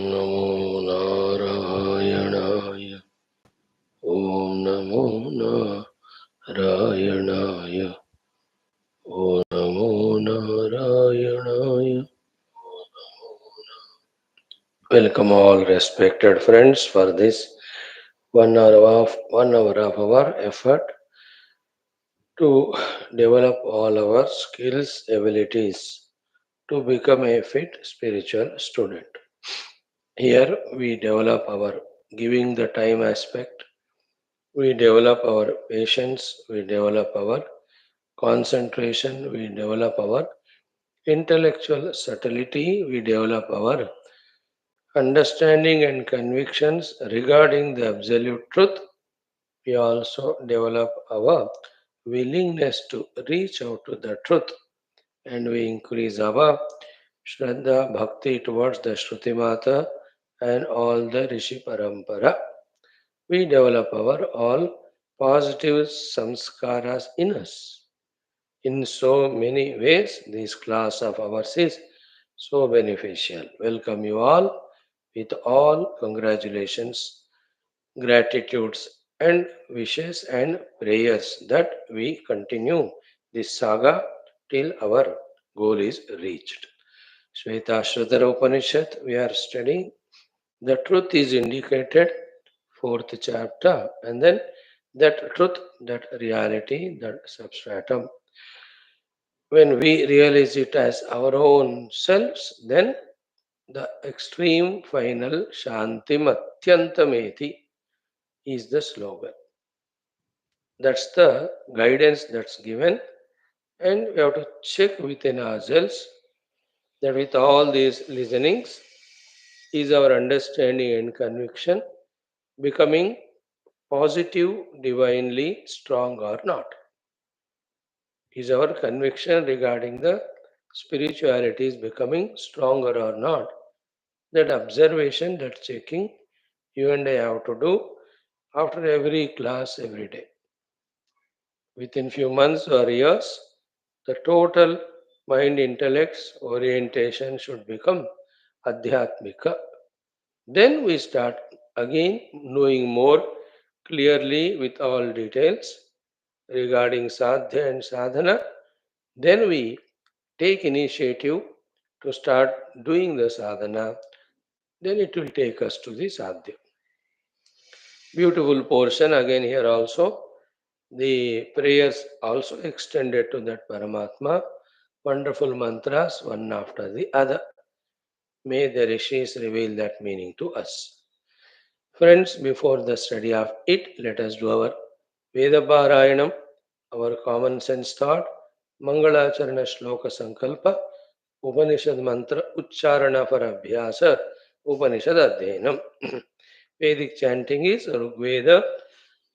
नमो नारायणाय ॐ नमो नारायणाय ॐ नमो नारायणाय. Welcome all respected friends for this 1 hour of our effort to develop all our skills, abilities to become a fit spiritual student. Here we develop our giving the time aspect, we develop our patience, we develop our concentration, we develop our intellectual subtlety, we develop our understanding and convictions regarding the absolute truth. We also develop our willingness to reach out to the truth, and we increase our Shraddha Bhakti towards the Shruti Mata and all the Rishi Parampara. We develop our all positive samskaras in us. In so many ways, this class of ours is so beneficial. Welcome you all with all congratulations, gratitudes, and wishes and prayers that we continue this saga till our goal is reached. Shwethashwathara Upanishad, we are studying. The truth is indicated, fourth chapter, and then that truth, that reality, that substratum. When we realize it as our own selves, then the extreme final Shantim Atyantameti is the slogan. That's the guidance that's given, and we have to check within ourselves that with all these listenings, is our understanding and conviction becoming positive, divinely strong or not? Is our conviction regarding the spirituality is becoming stronger or not? That observation, that checking, you and I have to do after every class, every day. Within few months or years, the total mind intellect's orientation should become adhyatmika. Then we start again knowing more clearly with all details regarding sadhya and sadhana. Then we take initiative to start doing the sadhana. Then it will take us to the sadhya. Beautiful portion again here also. The prayers also extended to that Paramatma. Wonderful mantras, one after the other. May the Rishis reveal that meaning to us. Friends, before the study of it, let us do our Veda Parayanam, our common sense thought, Mangalacharana Shloka Sankalpa, Upanishad Mantra Ucharana for Abhyasa, Upanishad Adhyanam. Vedic chanting is Rigveda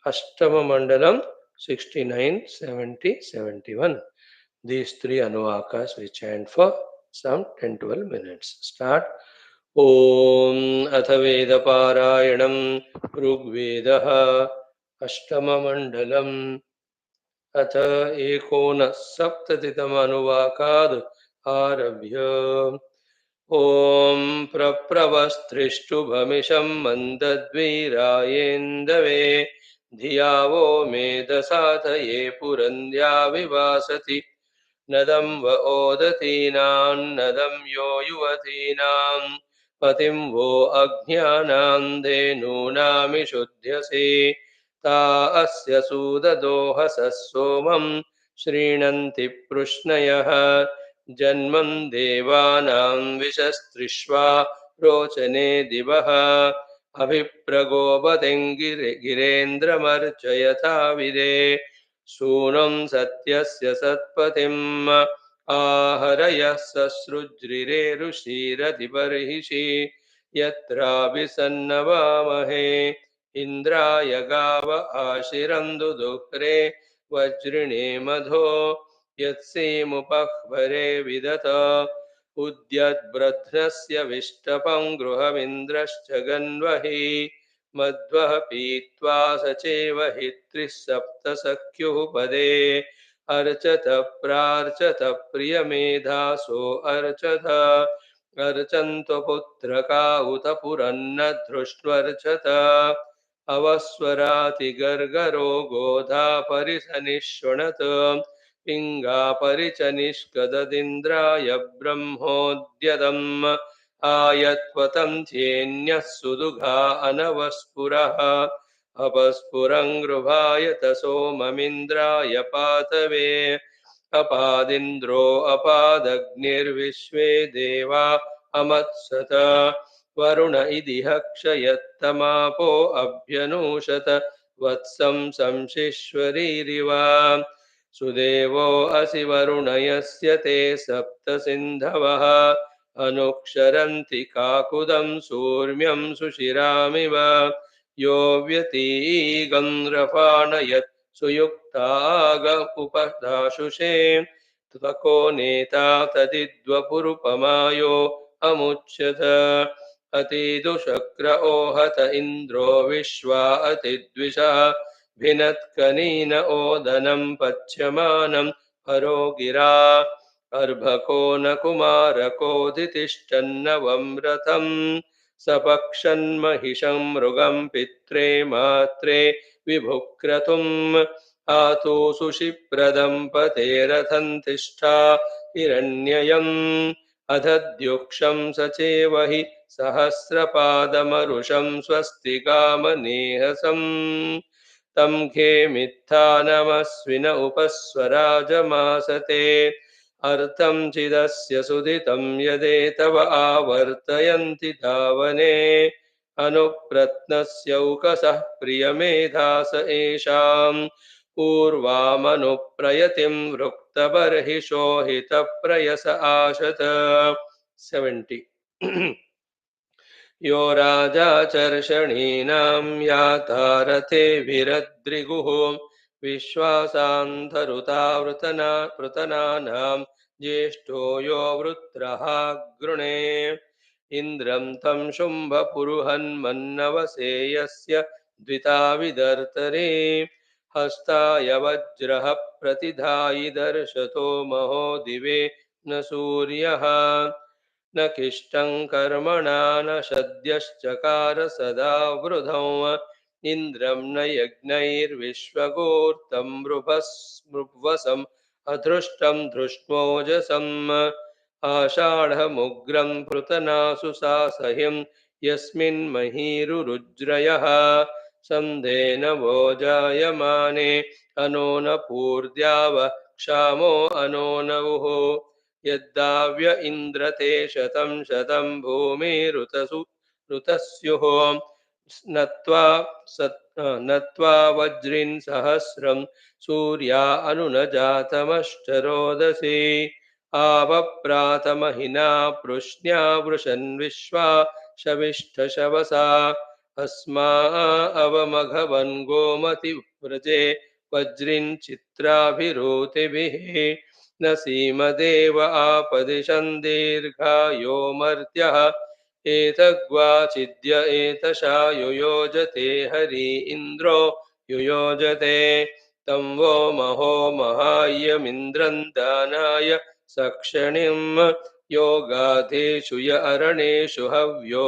Ashtama Mandalam 69, 70, 71. These three anuvakas we chant for some 10-12 minutes. Start. Om Atha Parayanam Rigvedah Ashtama Mandalam अथ एकोनसप्ततितमनुवाकाद् आरभ्य ॐ प्रप्रवस्त्रिष्टुभमिषं मन्दद्वीरायेन्दवे धिया वो मेधसाधये पुरन्द्या विवासति नदं व ओदतीनां नदं यो युवतीनां पतिं वो अज्ञानां धेनूनामिषुध्यसे ता अस्य सूददोहसः सोमं श्रीणन्ति पृश्नयः जन्मं देवानां विशस्त्रिष्वा रोचने दिवः अभिप्रगोपतिङ्गिरेन्द्रमर्चयथा विदे सूनं सत्यस्य सत्पतिम् आहरयः ससृज्रिरे ऋषिरधिबर्हिषि यत्राभिसन्नवामहे इन्द्राय गाव आशिरन्दुदुह्रे वज्रिणे मधो यत्सेमुपह्वरे विदत उद्यद्ब्रध्नस्य विष्टपं गृहमिन्द्रश्च गन्वहि मध्वः पीत्वा सचेव हि त्रिः सप्तसख्युः पदे अर्चत प्रार्चत प्रियमेधासो अर्चत अर्चन्तु पुत्रका उत पुरन्न धृष्ट्वर्चत अवस्वरातिगर्गरो गोधा परिसनिष्वणत् पिङ्गा परिचनिष्कददिन्द्राय ब्रह्मोद्यतम् आयत्वतं ध्येन्यः सुदुघा अनवस्फुरः अपस्फुरङ्गृभायत सोममिन्द्राय पातवे अपादिन्द्रो अपादग्निर्विश्वे देवा अमत्सत वरुण इदिह क्षयत्तमापो अभ्यनूषत वत्सं संशिश्वरीरिव सुदेवो असि वरुणयस्य ते सप्त सिन्धवः अनुक्षरन्ति काकुदं सूर्म्यं सुशिरामिव यो व्यतीगं रपाणयत् सुयुक्ताग उपदाशुषे त्वको नेता तदिद्वपुरुपमायो अमुच्यत अतिदुशक्र ओहत इन्द्रो विश्वा अतिद्विषः भिनत्कनीन ओदनं पच्यमानं हरो गिरा अर्भको न कुमारकोऽधितिष्ठन्नवं रथं सपक्षन्महिषं मृगं पित्रे मात्रे विभुक्रतुम् आतु सुशिप्रदं पतेरथं तिष्ठा हिरण्ययम् अधद्युक्षं सचेव हि सहस्रपादमरुषं स्वस्तिकामनेहसम् तं खेमित्थानमस्विन उपस्वराजमासते अर्थं चिदस्य सुदितं यदेतव आवर्तयन्ति धावने अनुप्रत्नस्यौकसः प्रियमेधास एषां पूर्वामनुप्रयतिं वृक्तबर्हिषो हितप्रयस आशत 70 यो राजा चर्षणीनां यातारथेभिरद्रिगुः विश्वासान्धरुतावृतनानां ज्येष्ठो यो वृत्रः गृणे इन्द्रं तं शुम्भपुरुहन्मन्नवसे यस्य द्विता विदर्तरे हस्ताय वज्रः प्रतिधायि दर्शतो महो दिवे न सूर्यः न किष्टं कर्मणा न सद्यश्चकार सदा वृधौ इन्द्रं न यज्ञैर्विश्वगोर्तं मृभसम् अधृष्टं धृष्णोजसम् आषाढमुग्रं पृतनासु सासह्यं यस्मिन्महीरुरुज्रयः सन्धेन वो जायमाने अनो न पूर्द्याव क्षामो अनो नवुः यद्दाव्य इन्द्रते शतं शतं भूमिरुतसु ऋतस्युः नत्वा नत्वा वज्रिन् सहस्रं सूर्या अनुनजातमष्टरोदसी आवप्रातमहिना पृश्न्या वृषन् विश्वा शविष्ठशवसा अस्मा अवमघवन् गोमतिव्रजे वज्रिन् चित्राभिरूतिभिः न सीमदेव आपदिशन् दीर्घायो मर्त्यः एतग्वाचिद्य एतशा युयोजते हरि इन्द्रो युयोजते तं वो महो महायमिन्द्रं दानाय सक्षणिं योगाधेषु य अरणेषु हव्यो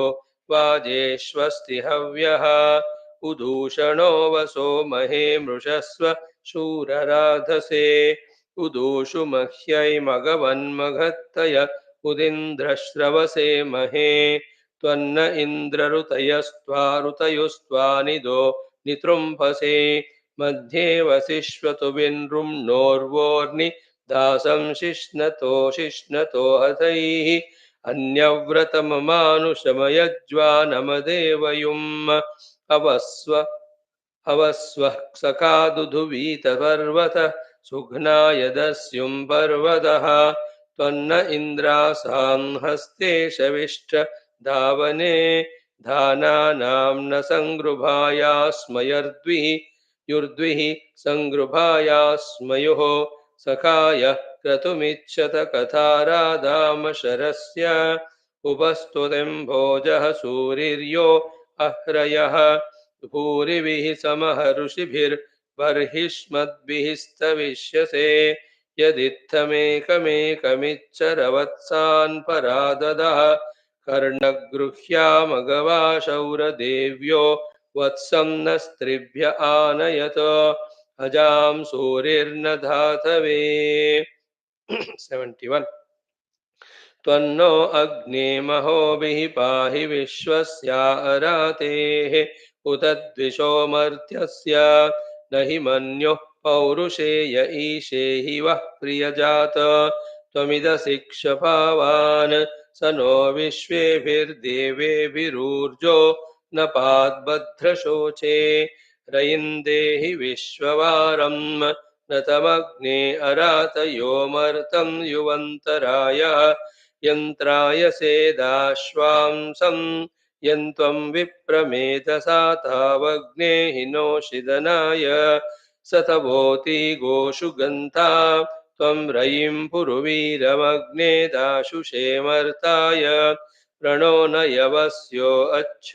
वाजेष्वस्ति हव्यः उदूषणो वसो महे मृषस्व शूरराधसे उदूषु मह्यै मघवन्मघत्तय उदिन्द्रश्रवसे महे त्वन्न इन्द्रऋतयस्त्वा ऋतयुस्त्वा निदो नितृम्भसे मध्ये वसिष्वतुबिनृम्णोर्वोर्नि दासं शिश्नतो हतैः अन्यव्रतममानुषमयज्वानमदेवयुम् अवस्व अवस्वः सखादुधुवीतपर्वत सुघ्नाय दस्युं पर्वतः त्वन्न इन्द्रासां हस्ते शविष्ठ धावने धानानां न सङ्गृभायास्मयर्द्विः युर्द्विः सङ्गृभायास्मयोः सखाय क्रतुमिच्छत कथाराधामशरस्य उपस्तुतिं भोजः सूरिर्यो अह्रयः भूरिभिः समः ऋषिभिर्बर्हिष्मद्भिः स्तविष्यसे यदित्थमेकमेकमिच्चरवत्सान् पराददः कर्णगृह्यामगवाशौरदेव्यो वत्सं न स्त्रिभ्य आनयत अजां सूरिर्न धातवे 71 त्वन्नो अग्ने महोभिः पाहि विश्वस्या अरातेः उत द्विषोमर्त्यस्य न हि मन्युः पौरुषेय ईशे हि वः प्रियजात त्वमिदसि क्षपावान् स नो विश्वेभिर्देवेभिरूर्जो न पाद्भद्रशोचे रयिन्देहि विश्ववारम् न तमग्ने अरातयोमर्तं युवन्तराय यन्त्राय सेदाश्वांसं यन्त्वं विप्रमेधसा तावग्ने हिनोषिदनाय स तवोति गोषु गन्ता त्वं रयिं पुरुवीरमग्ने दाशुषेमर्ताय प्रणो न यवस्यो अच्छ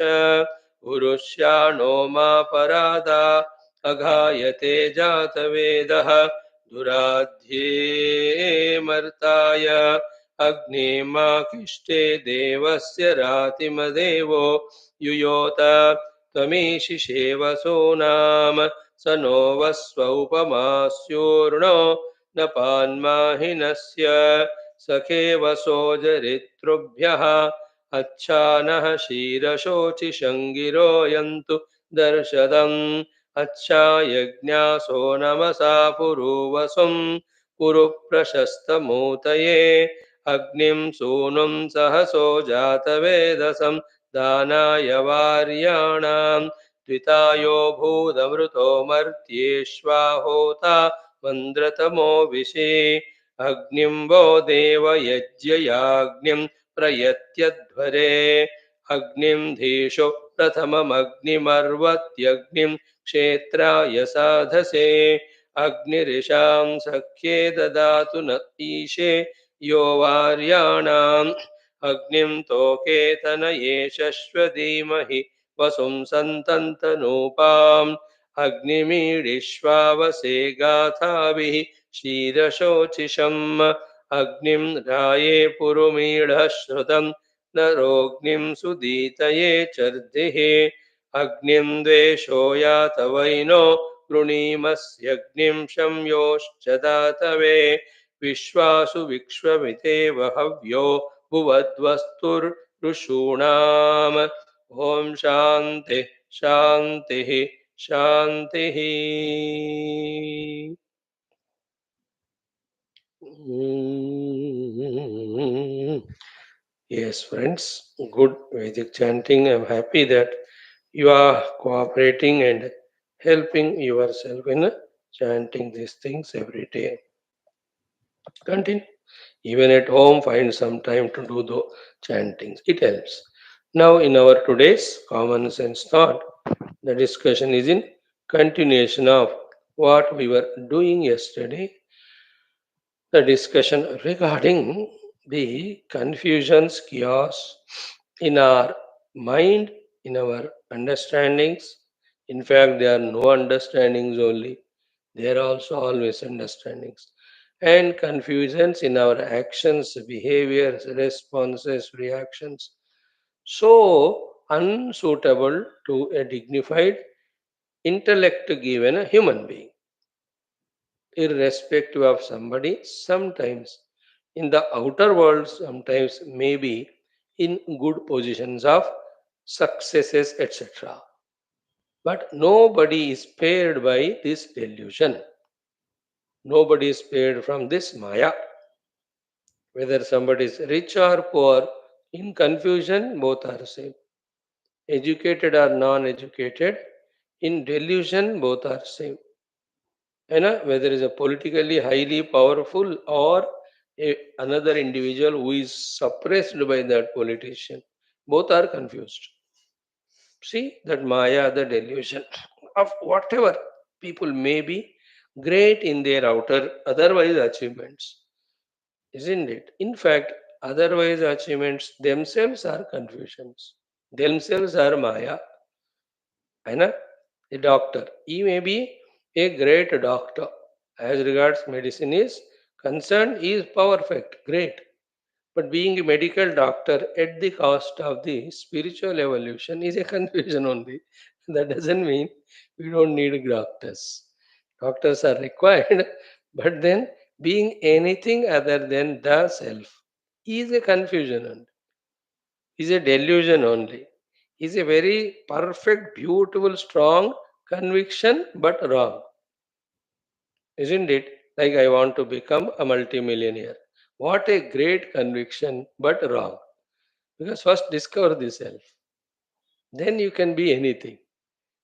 उरुष्याणो मा परादा अघायते जातवेदः दुराध्ये मर्ताय अग्निमाकिष्टे देवस्य रातिमदेवो युयोत त्वमीशिषेवसो नाम स नो वस्व उपमास्योर्णो न पान्माहिनस्य सखे वसोजरितृभ्यः अच्छानः क्षीरशोचिषङ्गिरो यन्तु दर्शदम् अच्छा यज्ञासो नमसा पुरुवसुं पुरु प्रशस्तमूतये अग्निं सूनुं सहसो जातवेदसं दानाय वार्याणां द्वितायो भूतमृतो मर्त्येष्वाहोता मन्द्रतमो विशे अग्निं वो देवयज्ञयाग्निं प्रयत्यध्वरे अग्निं धीषो प्रथममग्निमर्वत्यग्निं क्षेत्राय साधसे अग्निरिषां सख्ये ददातु न ईशे यो वार्याणाम् अग्निं तोकेतनये शश्वधीमहि वसुं सन्तन्तनूपाम् अग्निमीडिष्वावसे गाथाभिः क्षीरशोचिषम् अग्निं राये पुरुमीढः श्रुतं नरोऽग्निं सुदीतये चर्दिः अग्निं द्वेषो यातवैनो वृणीमस्यग्निं शम्योश्च दातवे विश्वासु विक्ष्वमितेव हव्यो भुवद्वस्तुर्ऋषूणाम् ॐ शान्तिः शान्तिः शान्तिः Yes, friends, good Vedic chanting. I'm happy that you are cooperating and helping yourself in chanting these things every day. Continue. Even at home, find some time to do the chantings. It helps. Now, in our today's common sense thought, the discussion is in continuation of what we were doing yesterday. The discussion regarding the confusions, chaos in our mind, in our understandings. In fact, there are no understandings only, there are also always understandings. And confusions in our actions, behaviors, responses, reactions. So unsuitable to a dignified intellect given a human being, irrespective of somebody, sometimes in the outer world, sometimes maybe in good positions of successes, etc. But nobody is spared by this delusion. Nobody is spared from this Maya. Whether somebody is rich or poor, in confusion, both are same. Educated or non-educated, in delusion, both are same. Whether is a politically highly powerful or another individual who is suppressed by that politician, both are confused. See that Maya, the delusion of whatever people may be great in their outer otherwise achievements, isn't it? In fact, otherwise achievements themselves are confusions, themselves are Maya. A doctor, he may be a great doctor as regards medicine is Concern is perfect, great. But being a medical doctor at the cost of the spiritual evolution is a confusion only. That doesn't mean we don't need doctors. Doctors are required, but then being anything other than the self is a confusion only, is a delusion only, is a very perfect, beautiful, strong conviction, but wrong. Isn't it? Like I want to become a multimillionaire. What a great conviction, but wrong. Because first discover the self, then you can be anything.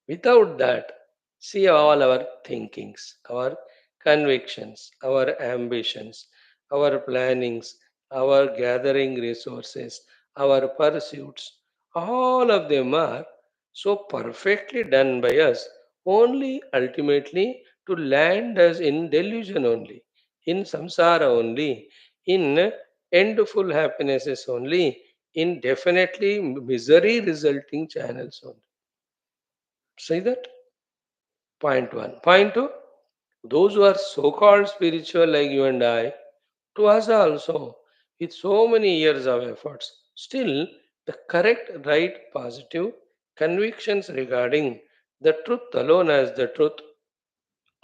Without that, see all our thinkings, our convictions, our ambitions, our plannings, our gathering resources, our pursuits, all of them are so perfectly done by us, only ultimately to land us in delusion only, in samsara only, in endful happinesses only, in definitely misery resulting channels only. See that? Point one. Point two, those who are so called spiritual like you and I, to us also, with so many years of efforts, still the correct, right, positive convictions regarding the truth alone as the truth,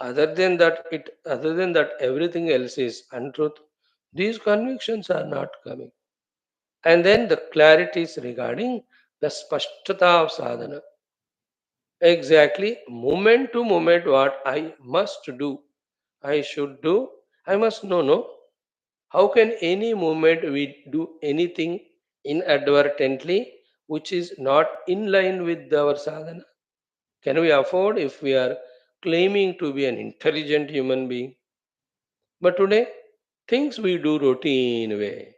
other than that, everything else is untruth. These convictions are not coming. And then the clarities regarding the spashtata of sadhana. Exactly, moment to moment, what I must do, I should do, I must know. No, how can any moment we do anything inadvertently which is not in line with our sadhana? Can we afford if we are claiming to be an intelligent human being? But today, things we do routine way.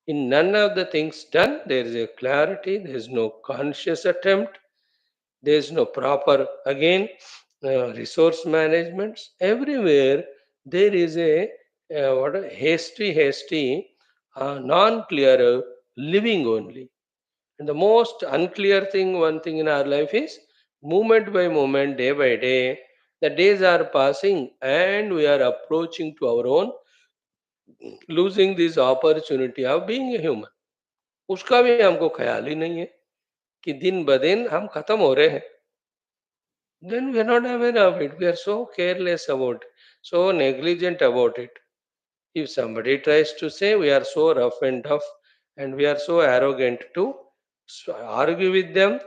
In none of the things done, there is a clarity, there is no conscious attempt, there is no proper, again, resource management. Everywhere there is a hasty, non-clear living only. And the most unclear thing, one thing in our life is moment by moment, day by day, the days are passing and we are approaching to our own losing this opportunity of being a human. उसका भी हमको ख्याल ही नहीं है कि दिन ब दिन हम खत्म हो रहे हैं. Then we are not aware of it. We are so careless about, so negligent about it. If somebody tries to say we are so rough and tough and we are so arrogant to argue with them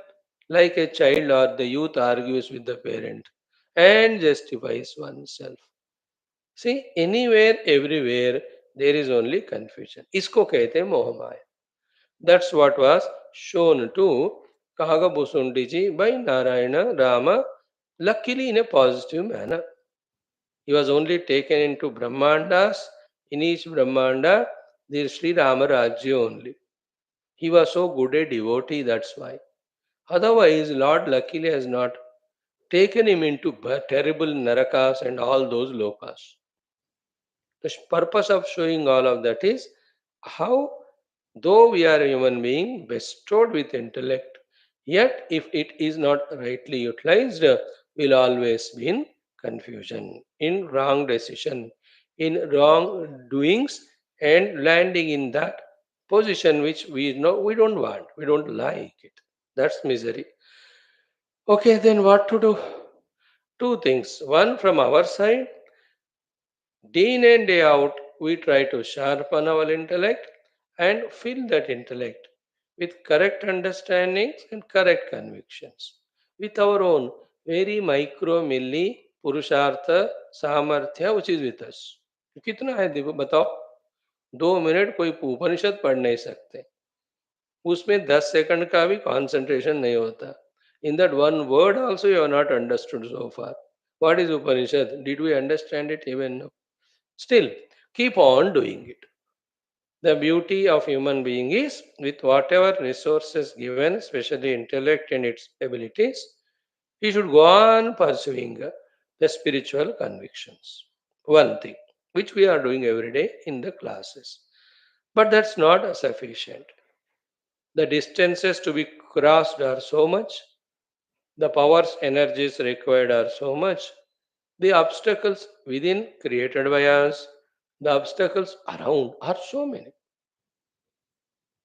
like a child or the youth argues with the parent and justifies oneself. See, anywhere, everywhere, there is only confusion. इसको कहते हैं मोह माया. That's what was shown to Kagabusundiji by Narayana Rama, luckily in a positive manner. He was only taken into Brahmandas. In each Brahmanda, there is Sri Rama Rajya only. He was so good a devotee, that's why. Otherwise, Lord luckily has not taken him into terrible narakas and all those lokas. The purpose of showing all of that is how, though we are a human being bestowed with intellect, yet if it is not rightly utilized, will always be in confusion, in wrong decision, in wrong doings, and landing in that position which we know we don't want, we don't like it. That's misery. Okay, then what to do? Two things. One, from our side, day in and day out, we try to sharpen our intellect and fill that intellect with correct understandings and correct convictions, with our own very micro milli purushartha samarthya which is with us. कितना है देखो बताओ. 2 minute कोई उपनिषद पढ़ नहीं सकते, उसमें 10 second का भी कंसंट्रेशन नहीं होता. In that one word also you have not understood so far. What is Upanishad? Did we understand it even now? Still, keep on doing it. The beauty of human being is with whatever resources given, especially intellect and its abilities, he should go on pursuing the spiritual convictions. One thing, which we are doing every day in the classes. But that's not sufficient. The distances to be crossed are so much, the powers, energies required are so much, the obstacles within created by us, The obstacles around are so many.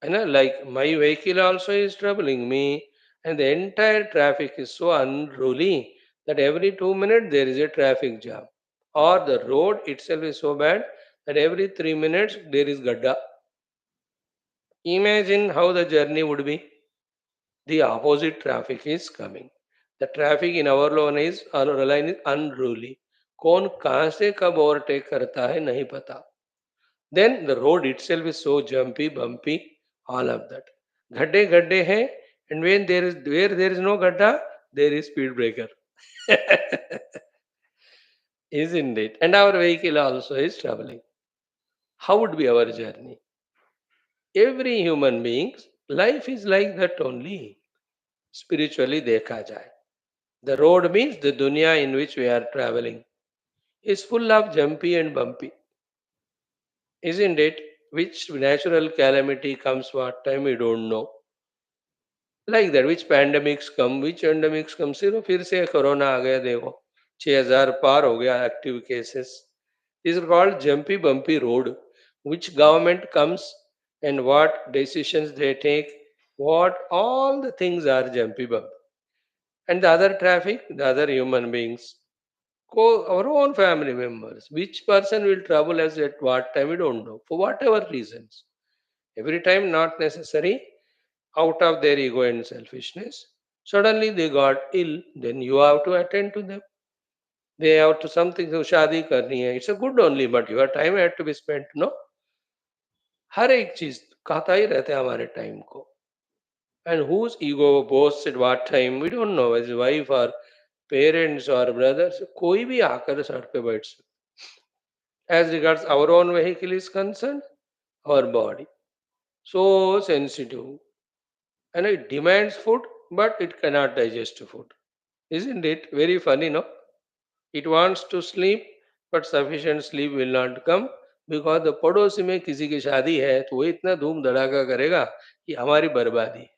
Like my vehicle also is troubling me, and the entire traffic is so unruly that every 2 minutes there is a traffic jam. Or the road itself is so bad that every 3 minutes there is gadda. Imagine how the journey would be. The opposite traffic is coming. The traffic in our line is unruly. कौन कहाँ से कब overtake करता है नहीं पता. Then the road itself is so jumpy, bumpy, all of that. Gadde gadde hai, and where there is no gadda, there is speed breaker. Isn't it? And our vehicle also is traveling. How would be our journey? Every human being's life is like that only. Spiritually dekha jaye. The road means the dunya in which we are traveling is full of jumpy and bumpy, isn't it? Which natural calamity comes what time we don't know. Like that, which endemics come, सिर्फ फिर से corona आ गया देखो. 6,000 पार हो गया active cases. These are called jumpy bumpy road. Which government comes and what decisions they take, what all the things are jumpy bumpy. And the other traffic, the other human beings, our own family members. Which person will trouble us at what time we don't know, for whatever reasons. Every time not necessary, out of their ego and selfishness. Suddenly they got ill, then you have to attend to them. They have to something to shadi karni hai. It's a good only, but your time had to be spent. No, हर एक चीज कहता ही रहता है हमारे time को. And whose ego boasts at what time we don't know. His wife or parents or brothers, कोई भी आकर सड़क पे बैठ सकता. As regards our own vehicle is concerned, our body so sensitive, and it demands food, but it cannot digest food. Isn't it very funny, no? It wants to sleep, but sufficient sleep will not come because the पड़ोसी में किसी की शादी है तो वो इतना धूम धड़ाका करेगा कि हमारी बर्बादी.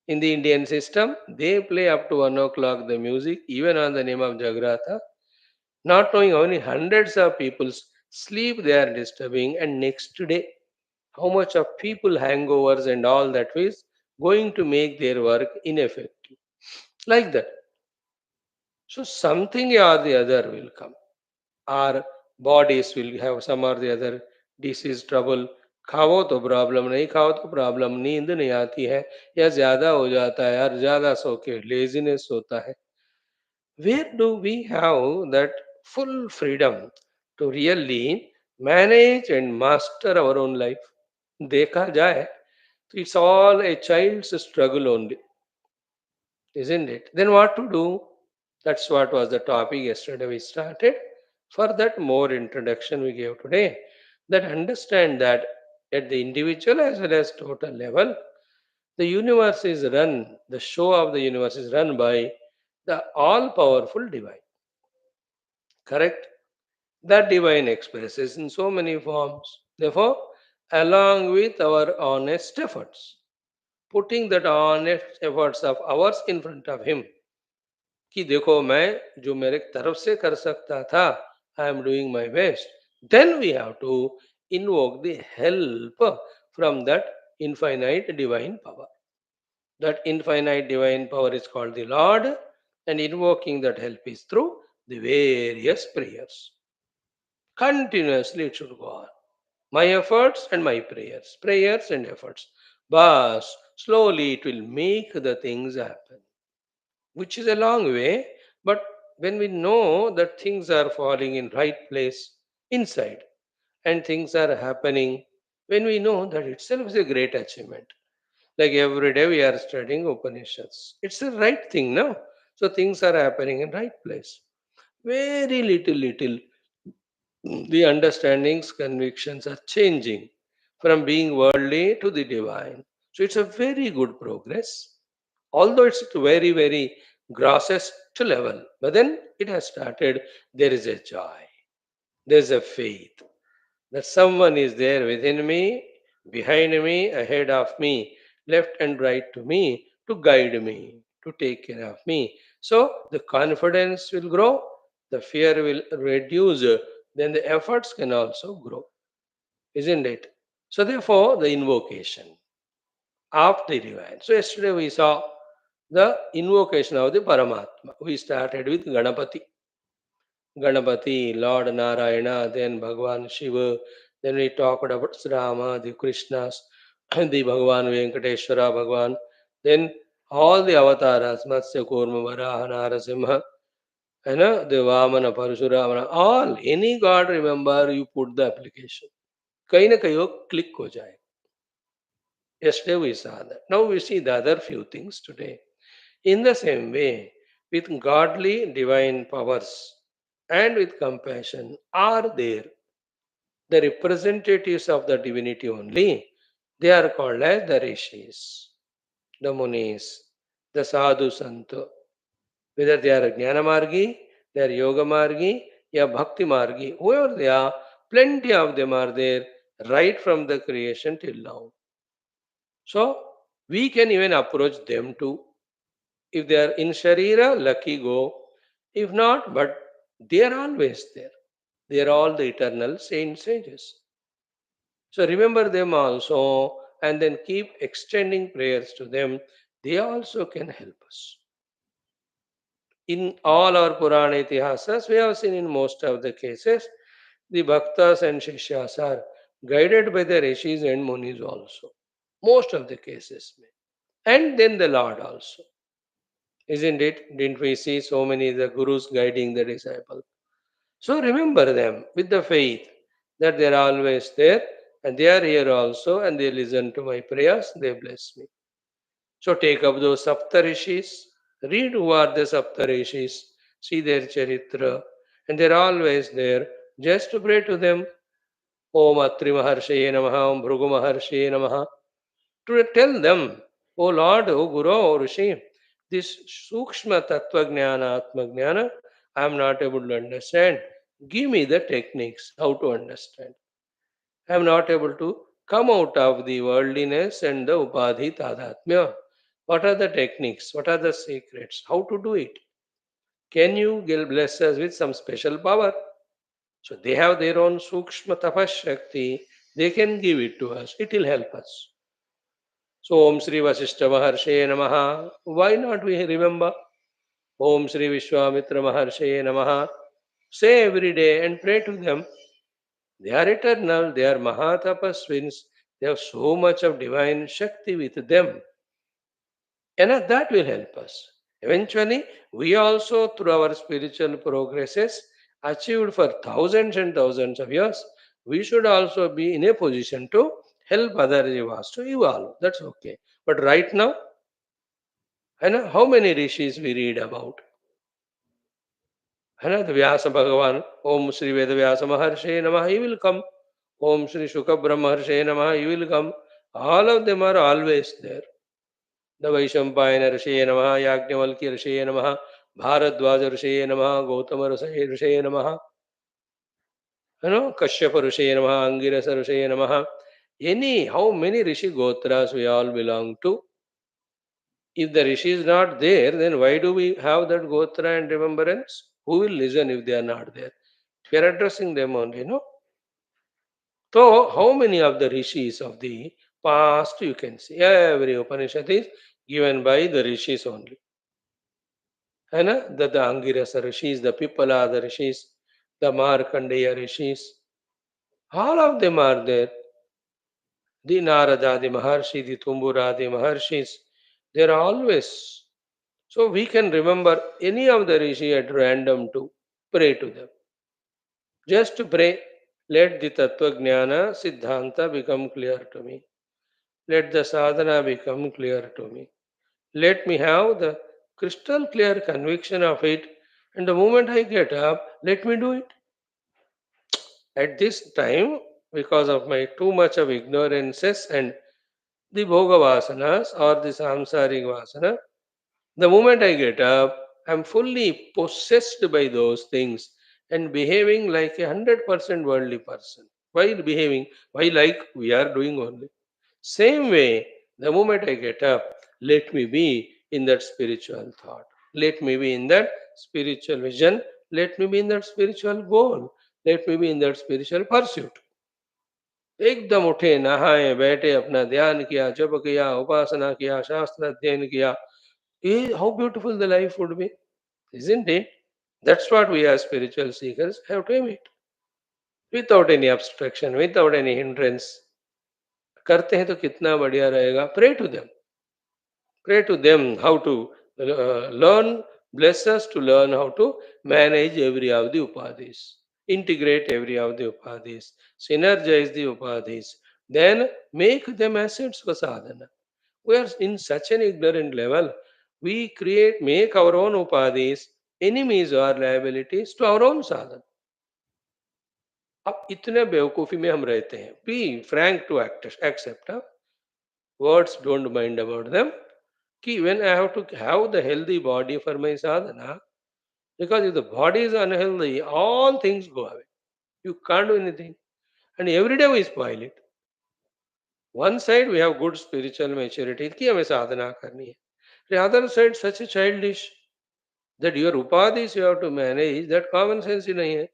In the Indian system, they play up to 1 o'clock the music, even on the name of Jagrata, not knowing how many hundreds of people's sleep they are disturbing, and next day, how much of people hangovers and all that is going to make their work ineffective. Like that. So something or the other will come. Our bodies will have some or the other disease trouble. खाओ तो problem, नहीं खाओ तो problem, नींद नहीं आती है या ज्यादा हो जाता है यार, ज्यादा सो के लेजीनेस होता है. Where do we have that full freedom to really manage and master our own life? देखा जाए तो it's all a child's struggle only, isn't it? Then what to do? That's what was the topic yesterday we started. For that, more introduction we gave today. That understand that at the individual as well as total level, the universe is run, the show of the universe is run by the all powerful divine. Correct? That divine expresses in so many forms. Therefore, along with our honest efforts, putting that honest efforts of ours in front of him, कि देखो मैं जो मेरे तरफ से कर सकता था, I am doing my best. Then we have to invoke the help from that infinite divine power. That infinite divine power is called the Lord, and invoking that help is through the various prayers. Continuously it should go on. My efforts and my prayers and efforts. But slowly it will make the things happen, which is a long way. But when we know that things are falling in right place inside and things are happening, when we know that itself is a great achievement. Like every day we are studying Upanishads. It's the right thing now. So things are happening in right place. Very little the understandings, convictions are changing from being worldly to the divine. So it's a very good progress, although it's at a very grossest level. But then it has started. There is a joy, there's a faith that someone is there within me, behind me, ahead of me, left and right to me, to guide me, to take care of me. So the confidence will grow, the fear will reduce, then the efforts can also grow, isn't it? So, therefore, the invocation of the divine. So, yesterday we saw the invocation of the Paramatma. We started with Ganapati, Lord Narayana, then Bhagwan Shiva, then we talked about Rama, the Krishnas, the Bhagwan Venkateshwara, Bhagwan, then all the avatars, Matsya, Kurma, Varaha, Narasimha, the Vamana, Parashurama, all, any god remember, you put the application. कहीं ना कहीं वो click हो जाए. Yesterday we saw that. Now we see the other few things today. In the same way, with godly divine powers and with compassion are there the representatives of the divinity only. They are called as the rishis, the munis, the sadhu santo. Whether they are jnana margi, they are yoga margi, or bhakti margi, whoever they are, plenty of them are there right from the creation till now. So we can even approach them too. If they are in Sharira, lucky go. If not, but they are always there. They are all the eternal saint sages. So remember them also and then keep extending prayers to them. They also can help us. In all our Purana Itihasas, we have seen in most of the cases, the Bhaktas and Shishyas are guided by the Rishis and Munis also. Most of the cases. And then the Lord also. Isn't it? Didn't we see so many the Gurus guiding the disciple? So remember them with the faith that they are always there and they are here also and they listen to my prayers, they bless me. So take up those Saptarishis, read who are the Saptarishis, see their Charitra, and they're always there. Just to pray to them, Om Atri Maharshaye Namaha, Om Bhrugu Maharshaye Namaha, to tell them, O Lord, O Guru, O Rishi, this Sukshma Tattva Jnana, Atma Jnana, I am not able to understand. Give me the techniques how to understand. I am not able to come out of the worldliness and the upadhi tadatmya. What are the techniques? What are the secrets? How to do it? Can you bless us with some special power? So they have their own sukshma tapas shakti. They can give it to us. It will help us. So Om Shri Vasishta Maharshe Namaha. Why not we remember? Om Shri Vishwamitra Maharshe Namaha. Say every day and pray to them. They are eternal, they are Mahatapaswins, they have so much of divine Shakti with them. And that will help us. Eventually, we also, through our spiritual progresses, achieved for thousands and thousands of years, we should also be in a position to help other jivas to evolve. That's okay. But right now, I know how many rishis we read about. है ना तो व्यास भगवान ओम श्री वेद व्यास महर्षि नमः he will come. Om Shri Shukha Brahmarshi Namaha, he will come. All of them are always there. The Vaishampayana Rishi Namaha, Yajnavalkya Rishi Namaha, Bharadwaja Rishi Namaha, Gautama Rishi Namaha, Kashyapa Rishi Namaha, Angirasa Rishi Namaha. How many Rishi Gotras we all belong to? If the Rishi is not there, then why do we have that Gotra and remembrance? Who will listen if they are not there? We are addressing them only, no? So, how many of the rishis of the past you can see? Every Upanishad is given by the rishis only. And the Angirasa rishis, the Pipala the rishis, the Markandeya rishis, all of them are there. The Narada the Maharshi, the Tumbura the Maharshis, they are always. So we can remember any of the rishi at random to pray to them. Just to pray, let the Tattva Jnana Siddhanta become clear to me. Let the sadhana become clear to me. Let me have the crystal clear conviction of it. And the moment I get up, let me do it. At this time, because of my too much of ignorances and the bhoga vasanas or the samsaric vasana, the moment I get up, I'm fully possessed by those things and behaving like 100% worldly person. Why behaving? Why like we are doing only? Same way, the moment I get up, let me be in that spiritual thought. Let me be in that spiritual vision. Let me be in that spiritual goal. Let me be in that spiritual pursuit. एकदम उठे, नहाए, बैठे, अपना ध्यान किया, जप किया, उपासना किया, शास्त्र अध्ययन किया. How beautiful the life would be, isn't it? That's what we as spiritual seekers have to emit. Without any obstruction, without any hindrance. करते हैं तो कितना बढ़िया रहेगा. Pray to them. Pray to them how to learn, bless us to learn how to manage every of the upadhis, integrate every of the upadhis, synergize the upadhis, then make them assets for sadhana. We are in such an ignorant level, we make our own upadhis, enemies or liabilities to our own sadhana. अब इतने बेवकूफी में हम रहते हैं. Be frank to accept. Words don't mind about them. Ki when I have to have the healthy body for my sadhana, because if the body is unhealthy, all things go away. You can't do anything. And every day we spoil it. One side we have good spiritual maturity, कि हमें साधना करनी है. The other side such a childish that your upadhis you have to manage, that common sense ही नहीं है.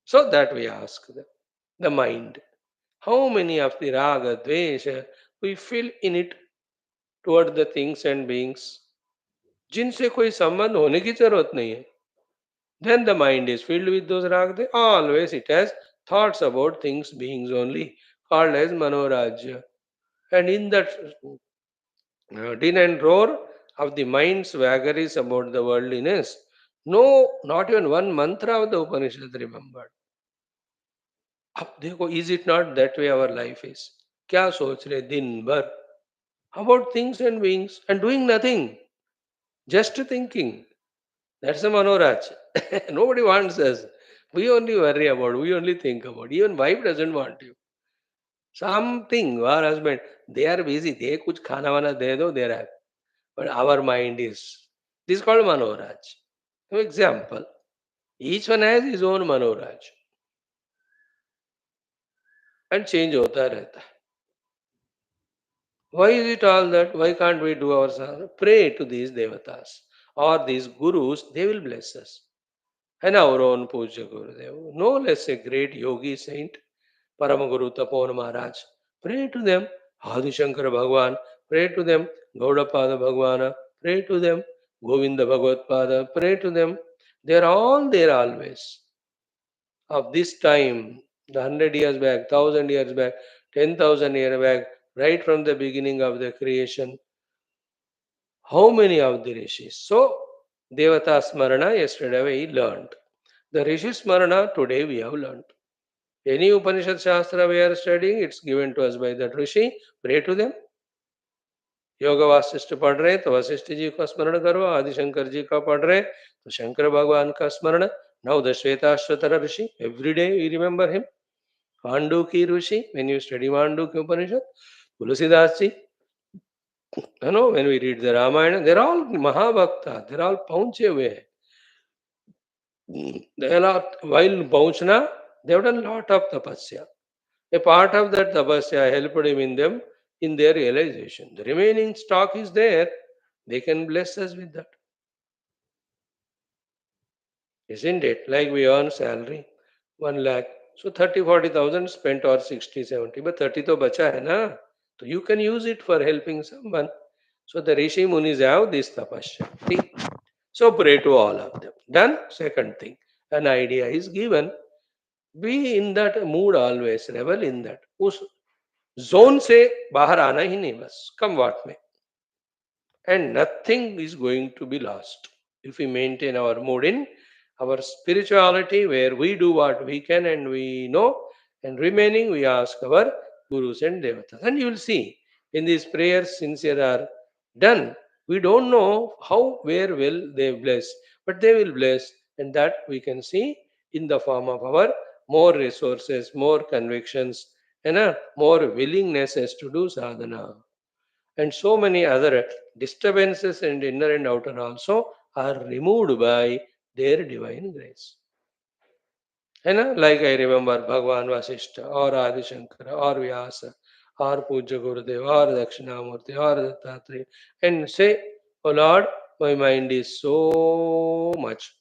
So that we ask them. The mind. How many of the raga, dvesha we feel in it toward the things and beings जिनसे कोई संबंध होने की जरूरत नहीं है. Then the mind is filled with those raga. Always it has thoughts about things, beings only, called as manorajya. And in that din and roar of the mind's vagaries about the worldliness, no, not even one mantra of the Upanishad remembered. अब देखो, is it not that way our life is? क्या सोच रहे दिन भर about things and beings and doing nothing, just thinking. That's a manoraj. Nobody wants us. We only worry about, we only think about. Even wife doesn't want you. Something, our husband, they are busy. They kuch khana wana de do, they are happy. But our mind is, this is called manoraj. For example, each one has his own manoraj and change hota rehta hai. Why is it all that? Why can't we do our sadhana? Pray to these devatas or these gurus, they will bless us. And our own Puja Gurudev, no less a great yogi saint, Paramaguru Tapon Maharaj. Pray to them, Adi Shankara Bhagwan, pray to them, Gaudapada Bhagwana, pray to them, Govinda Bhagavad Pada, pray to them. They are all there always. Of this time, the 100 years back, 1000 years back, 10,000 years back, right from the beginning of the creation, how many of the rishis? So, Devata Smarana yesterday we learned. The Rishi Smarana today we have learned. Any Upanishad Shastra we are studying, it's given to us by that Rishi. Pray to them. Yoga Vasishtha पढ़ रहे तो वशिष्ठ जी का स्मरण करो, आदि शंकर जी का पढ़ रहे तो शंकर भगवान का स्मरण. Now the Shvetashvatara rishi, every day we remember him. पांडु की rishi, when you study Mandukya Upanishad, Tulsidas ji, you know, when we read the Ramayana, they're all Mahabhakta, they're all पहुंचे हुए हैं. They are while पहुंचना, they have done lot of tapasya. A part of that tapasya helped him in them in their realization. The remaining stock is there. They can bless us with that. Isn't it? Like we earn salary, 1 lakh. So 30-40,000 spent or 60-70. But 30 to bacha hai na. So you can use it for helping someone. So the Rishi Munis have this tapasya. See? So pray to all of them. Done? Second thing. An idea is given. Be in that mood always. Revel in that. उस zone से बाहर आना ही नहीं, बस कम वाट में. And nothing is going to be lost if we maintain our mood in our spirituality, where we do what we can and we know, and remaining we ask our gurus and devatas. And you will see in these prayers, sincere are done, we don't know how, where will they bless, but they will bless, and that we can see in the form of our more resources, more convictions, and more willingnesses to do sadhana. And so many other disturbances and inner and outer also are removed by their divine grace. And like I remember Bhagavan Vasishta or Adi Shankara or Vyasa or Puja Gurudev or Dakshinamurti or Dattatreya and say, Oh Lord, my mind is so much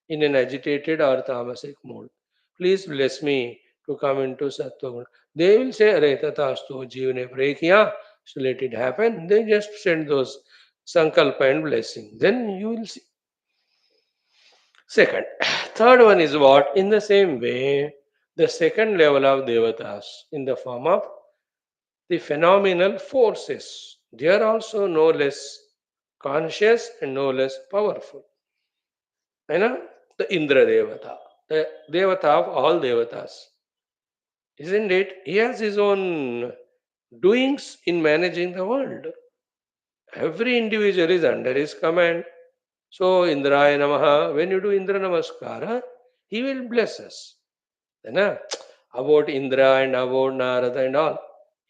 in an agitated or tamasic mood. Please bless me to come into Sattva. They will say, Are tatastu jivane prekya, so let it happen. They just send those sankalpa and blessing. Then you will see. Second, third one is what? In the same way, the second level of devatas in the form of the phenomenal forces. They are also no less conscious and no less powerful. You know, the Indra Devata, the Devata of all Devatas. Isn't it? He has his own doings in managing the world. Every individual is under his command. So, Indraya Namaha, when you do Indra Namaskara, he will bless us. You know, about Indra and about Narada and all.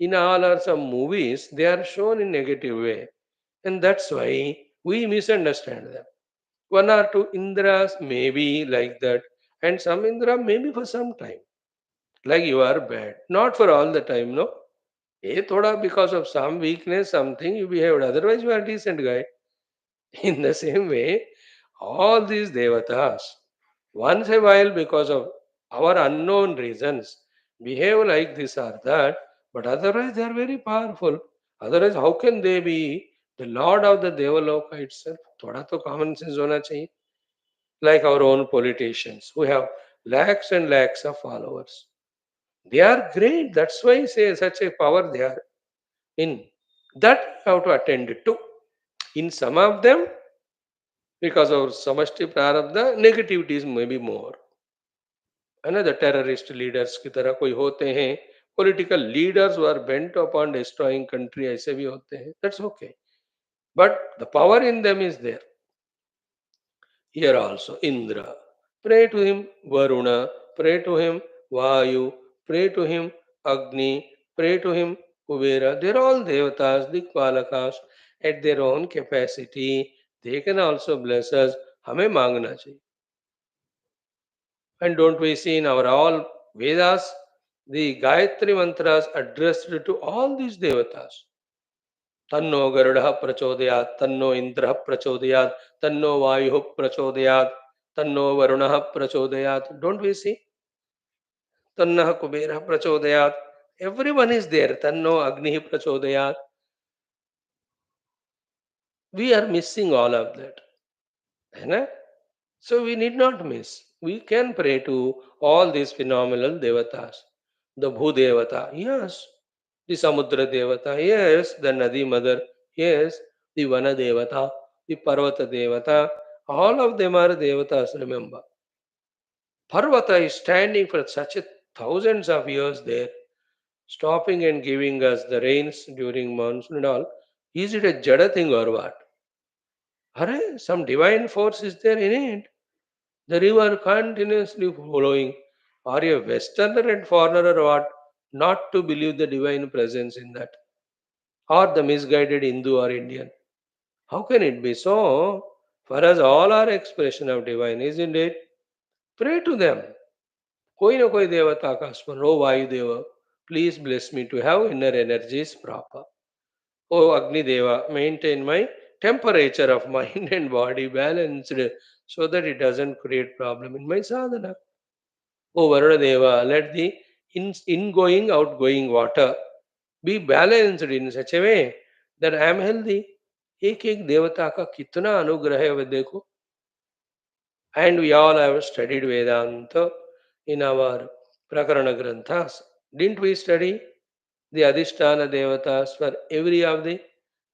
In all are some movies, they are shown in negative way. And that's why we misunderstand them. One or two Indras may be like that, and some Indra maybe for some time. Like you are bad. Not for all the time, no. Thoda because of some weakness, something you behaved. Otherwise, you are a decent guy. In the same way, all these devatas, once a while because of our unknown reasons, behave like this or that, but otherwise they are very powerful. Otherwise, how can they be the Lord of the Devaloka itself? थोड़ा तो common sense होना चाहिए. Like our own politicians who have lakhs and lakhs of followers. They are great. That's why say such a power they are in. That we have to attend it to. In some of them, because of samashti prarabdha, negativities may be more. Another terrorist leaders की तरह कोई होते हैं, political leaders who are bent upon destroying country ऐसे भी होते हैं. That's okay. But the power in them is there. Here also, Indra. Pray to him, Varuna. Pray to him, Vayu. Pray to him, Agni. Pray to him, Kuvera. They're all devatas, Dikpalakas, at their own capacity. They can also bless us. हमें मांगना चाहिए. And don't we see in our all Vedas, the Gayatri mantras addressed to all these devatas. तन्नो गरुडः प्रचोदयात् तन्नो इन्द्रः प्रचोदयात् तन्नो वायुः प्रचोदयात् तन्नो वरुणः प्रचोदयात्. Don't we see? तन्नः कुबेरः प्रचोदयात्. Everyone is there. तन्नो अग्निः प्रचोदयात्. We are missing all of that. है ना? So we need not miss. We can pray to all these phenomenal devatas. The Bhu Devata, yes. The Samudra Devata, yes. The Nadi Mother, yes. The Vana Devata, the Parvata Devata, all of them are Devatas, remember. Parvata is standing for such a thousands of years there, stopping and giving us the rains during monsoon and all. Is it a Jada thing or what? Hare, some divine force is there in it. The river continuously flowing. Are you a Westerner and foreigner or what? Not to believe the divine presence in that. Or the misguided Hindu or Indian. How can it be so? For us, all are expression of divine, isn't it? Pray to them. कोई ना कोई देवता का स्मरण ओ वायु देव please bless me to have inner energies proper. Oh Agni Deva, maintain my temperature of mind and body balanced so that it doesn't create problem in my sadhana. Oh Varuna Deva, let the ingoing, outgoing water be balanced in such a way that I am healthy. एक एक देवता का कितना अनुग्रह है वे देखो. And we all have studied Vedanta in our Prakarana Granthas. Didn't we study the Adhisthana Devatas for every of the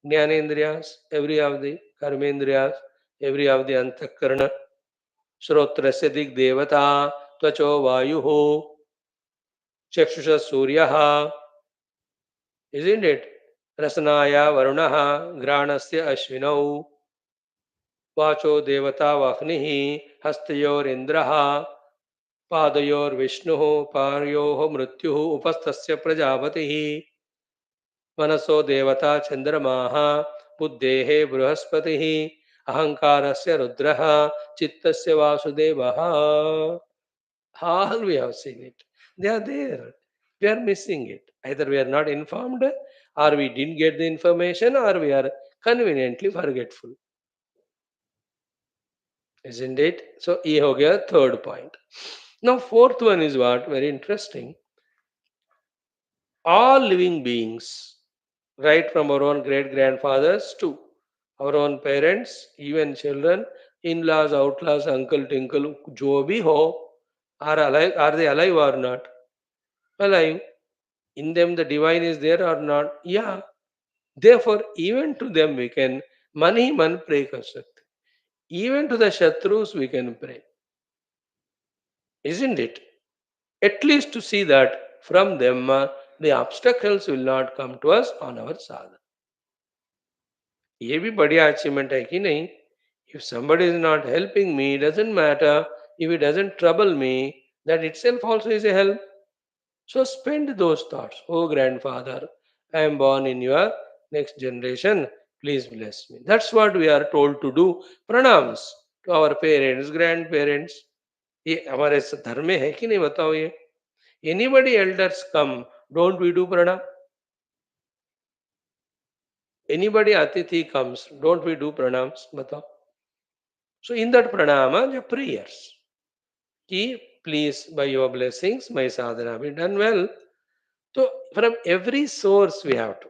Jnanendriyas, every of the Karmendriyas, every of the Antakarana? Shrotrasya Dig Devata, Tvacho Vayuho, Chakshusha Suryaha, isn't it? Rasanaya Varunaha, Granasya Ashvinau, Vacho Devata Vahnihi, Hastayor Indraha, पादयोर्विष्णुः पार्योः मृत्युः उपस्थस्य प्रजापतिः मनसो देवता चन्द्रमाः बुद्धेः बृहस्पतिः अहङ्कारस्य रुद्रः चित्तस्य वासुदेवः. All we have seen it. They are there. We are missing it. Either we are not informed, or we didn't get the information, or we are conveniently forgetful. isn't it? So ये हो गया third point. Now fourth one is what very interesting. All living beings, right from our own great grandfathers to our own parents, even children, in-laws, outlaws, uncle, tinkle, जो भी हो, are alive. Are they alive or not? Alive. In them the divine is there or not? Yeah. Therefore, even to them we can man ही मन pray कर सकते. Even to the shatrus we can pray, isn't it? At least to see that from them the obstacles will not come to us on our sadhana. ये भी बढ़िया achievement है कि नहीं? If somebody is not helping me, doesn't matter. If it doesn't trouble me, that itself also is a help. So spend those thoughts. Oh grandfather, I am born in your next generation. Please bless me. That's what we are told to do. Pranams to our parents, grandparents. ये हमारे धर्म में है कि नहीं बताओ ये? Anybody elders come, don't we do pranam? Anybody atithi comes, don't we do pranams? बताओ. So in that pranama, the prayers. Ki, please, by your blessings, my sadhana be done well. So from every source we have to.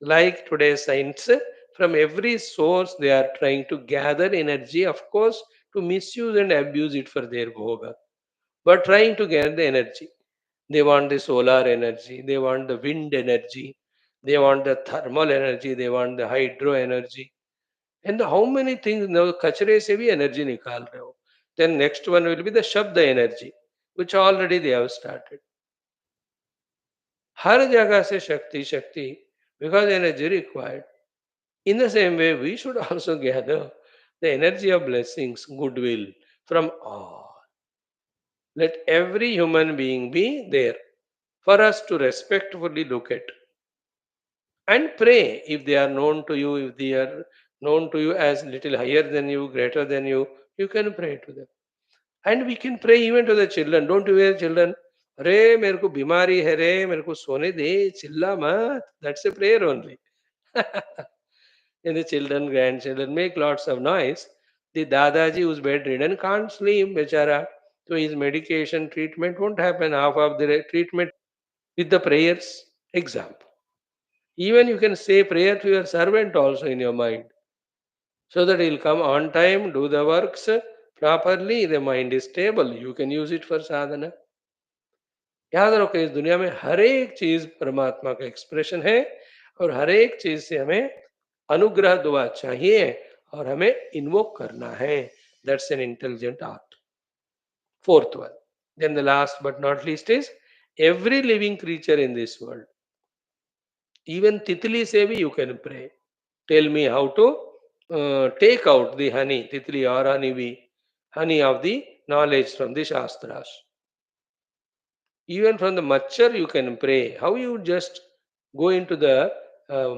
Like today's science, from every source they are trying to gather energy, of course, to misuse and abuse it for their bhoga. But trying to get the energy. They want the solar energy, they want the wind energy, they want the thermal energy, they want the hydro energy. And how many things now कचरे से भी energy निकाल रहे हो. Then next one will be the Shabda energy, which already they have started. हर जगह से शक्ति शक्ति, because energy required. In the same way, we should also gather the energy of blessings, goodwill from all. Let every human being be there for us to respectfully look at and pray. If they are known to you, if they are known to you as little higher than you, greater than you can pray to them. And we can pray even to the children. Don't you hear children? अरे मेरे को बीमारी है रे मेरे को सोने दे चिल्ला मत. That's a prayer only. And the children, grandchildren make lots of noise. The Dadaji who's bedridden can't sleep, bechara. So his medication treatment won't happen. Half of the treatment with the prayers. Example. Even you can say prayer to your servant also in your mind. So that he'll come on time, do the works properly, the mind is stable. You can use it for sadhana. याद रखो इस दुनिया में हर एक चीज परमात्मा का expression है और हर एक चीज से हमें अनुग्रह दुआ चाहिए और हमें इन्वोक करना है. That's an intelligent art. Fourth one. Then the last but not least is every living creature in this world. Even titli se bhi you can pray. Tell me how to take out the honey, titli or honey bee, honey of the knowledge from the Shastras. Even from the machar you can pray. How you just go into the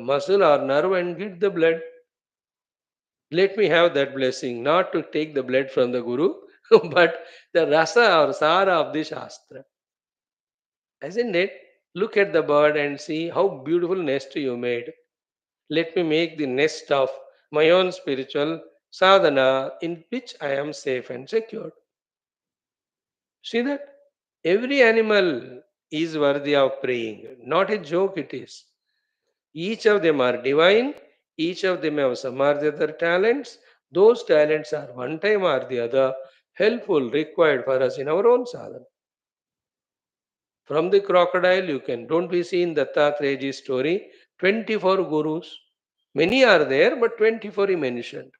muscle or nerve and get the blood. Let me have that blessing, not to take the blood from the Guru, but the rasa or sara of the Shastra. Isn't it? Look at the bird and see how beautiful nest you made. Let me make the nest of my own spiritual sadhana in which I am safe and secure. See that? Every animal is worthy of praying. Not a joke it is. Each of them are divine. Each of them have some or the other talents. Those talents are one time or the other helpful, required for us in our own sadhana. From the crocodile, you can. Don't we see in Dattatreyaji's story 24 gurus? Many are there, but 24 he mentioned.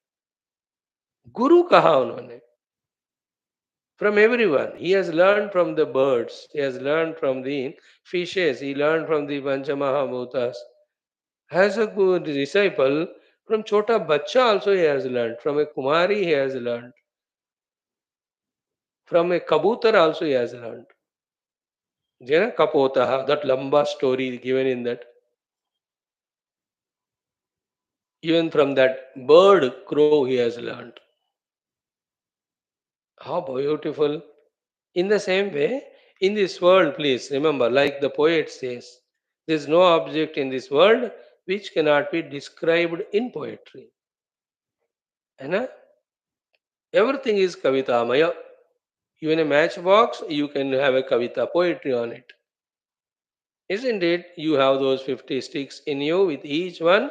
Guru kaha unhone? From everyone. He has learned from the birds, he has learned from the fishes, he learned from the Panchamahabhutas. As a good disciple, from Chota Bacha also he has learned, from a Kumari he has learned, from a Kabutar also he has learned. Jena Kapotaha, that lamba story given in that. Even from that bird crow he has learned. How beautiful. In the same way, in this world, please remember, like the poet says, there is no object in this world which cannot be described in poetry. है ना? Everything is Kavitamaya. Even a matchbox, you can have a Kavita poetry on it. Isn't it? You have those 50 sticks in you with each one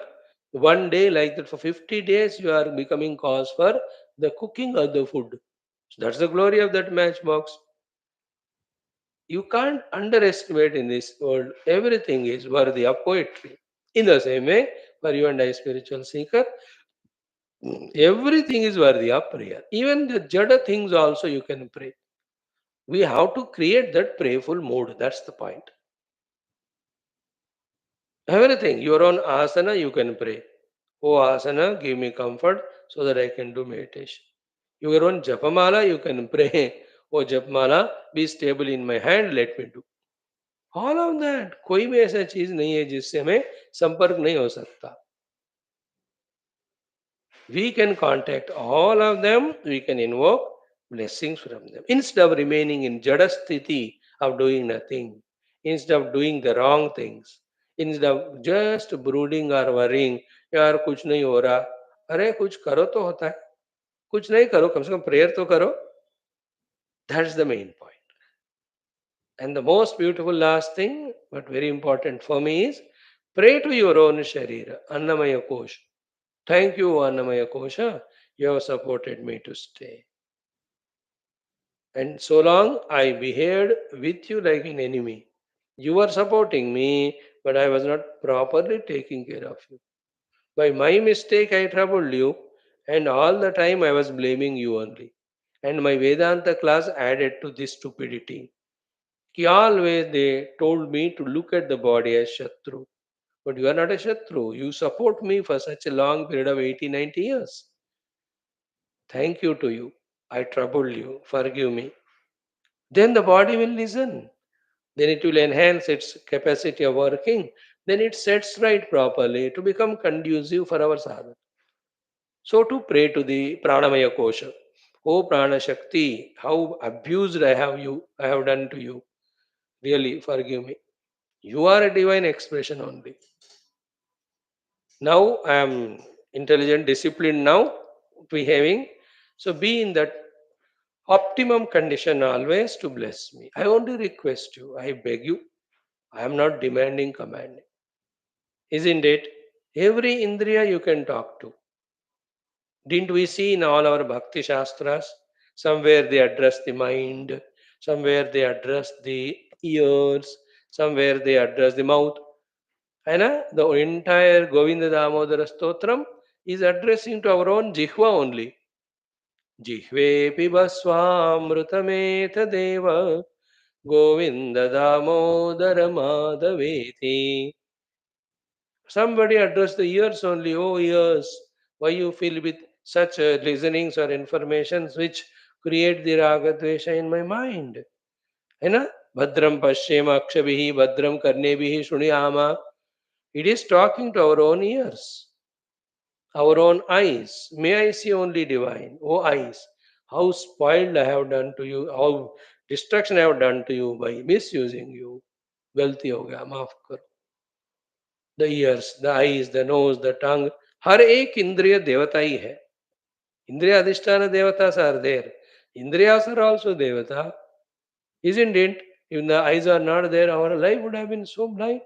day like that for 50 days you are becoming cause for the cooking of the food. So that's the glory of that matchbox. You can't underestimate in this world. Everything is worthy of poetry. In the same way, for you and I, spiritual seeker, everything is worthy of prayer. Even the jada things also you can pray. We have to create that prayerful mood. That's the point. Everything, your own asana, you can pray. Oh asana, give me comfort so that I can do meditation. Your own japamala, you can pray. Oh japamala, be stable in my hand, let me do. All of that कोई भी ऐसा चीज नहीं है जिससे हमें संपर्क नहीं हो सकता. We can contact all of them, we can invoke blessings from them. Instead of remaining in jadasthiti of doing nothing, instead of doing the wrong things, instead of just brooding or worrying, यार कुछ नहीं हो रहा, अरे कुछ करो तो होता है, कुछ नहीं करो कम से कम प्रेयर तो करो. That's the main point. And the most beautiful last thing, but very important for me, is pray to your own Sharira, Annamaya Kosha. Thank you, Annamaya Kosha. You have supported me to stay. And so long I behaved with you like an enemy. You were supporting me, but I was not properly taking care of you. By my mistake, I troubled you, and all the time I was blaming you only. And my Vedanta class added to this stupidity. Ki always they told me to look at the body as Shatru. But you are not a Shatru. You support me for such a long period of 80, 90 years. Thank you to you. I troubled you. Forgive me. Then the body will listen. Then it will enhance its capacity of working. Then it sets right properly to become conducive for our sadhana. So to pray to the Pranamaya Kosha. Oh Prana Shakti, how abused I have done to you. Really forgive me. You are a divine expression only. Now I am intelligent, disciplined now, behaving. So be in that optimum condition always to bless me. I only request you, I beg you. I am not demanding, commanding. Isn't it? Every indriya you can talk to. Didn't we see in all our bhakti shastras? Somewhere they address the mind, somewhere they address the ears, somewhere they address the mouth. And the entire Govinda Damodara Stotram is addressing to our own Jihva only. Jihve pibaswamrutameta Govinda Damodara Madhaveti. Somebody address the ears only. Oh ears, why you fill with such listenings or informations which create the ragadvesha in my mind? है ना? Bhadram Pashyema Akshabihi Bhadram Karnebihi Shunyama. It is talking to our own ears, our own eyes. May I see only divine. Oh eyes, how spoiled I have done to you, how destruction I have done to you by misusing you. गलती हो गया माफ करो. The ears, the eyes, the nose, the tongue, हर एक इंद्रिय देवता ही है. इंद्रिय अधिष्ठान देवता are there. Indriyas are also devata. Isn't it? If the eyes are not there, our life would have been so blind.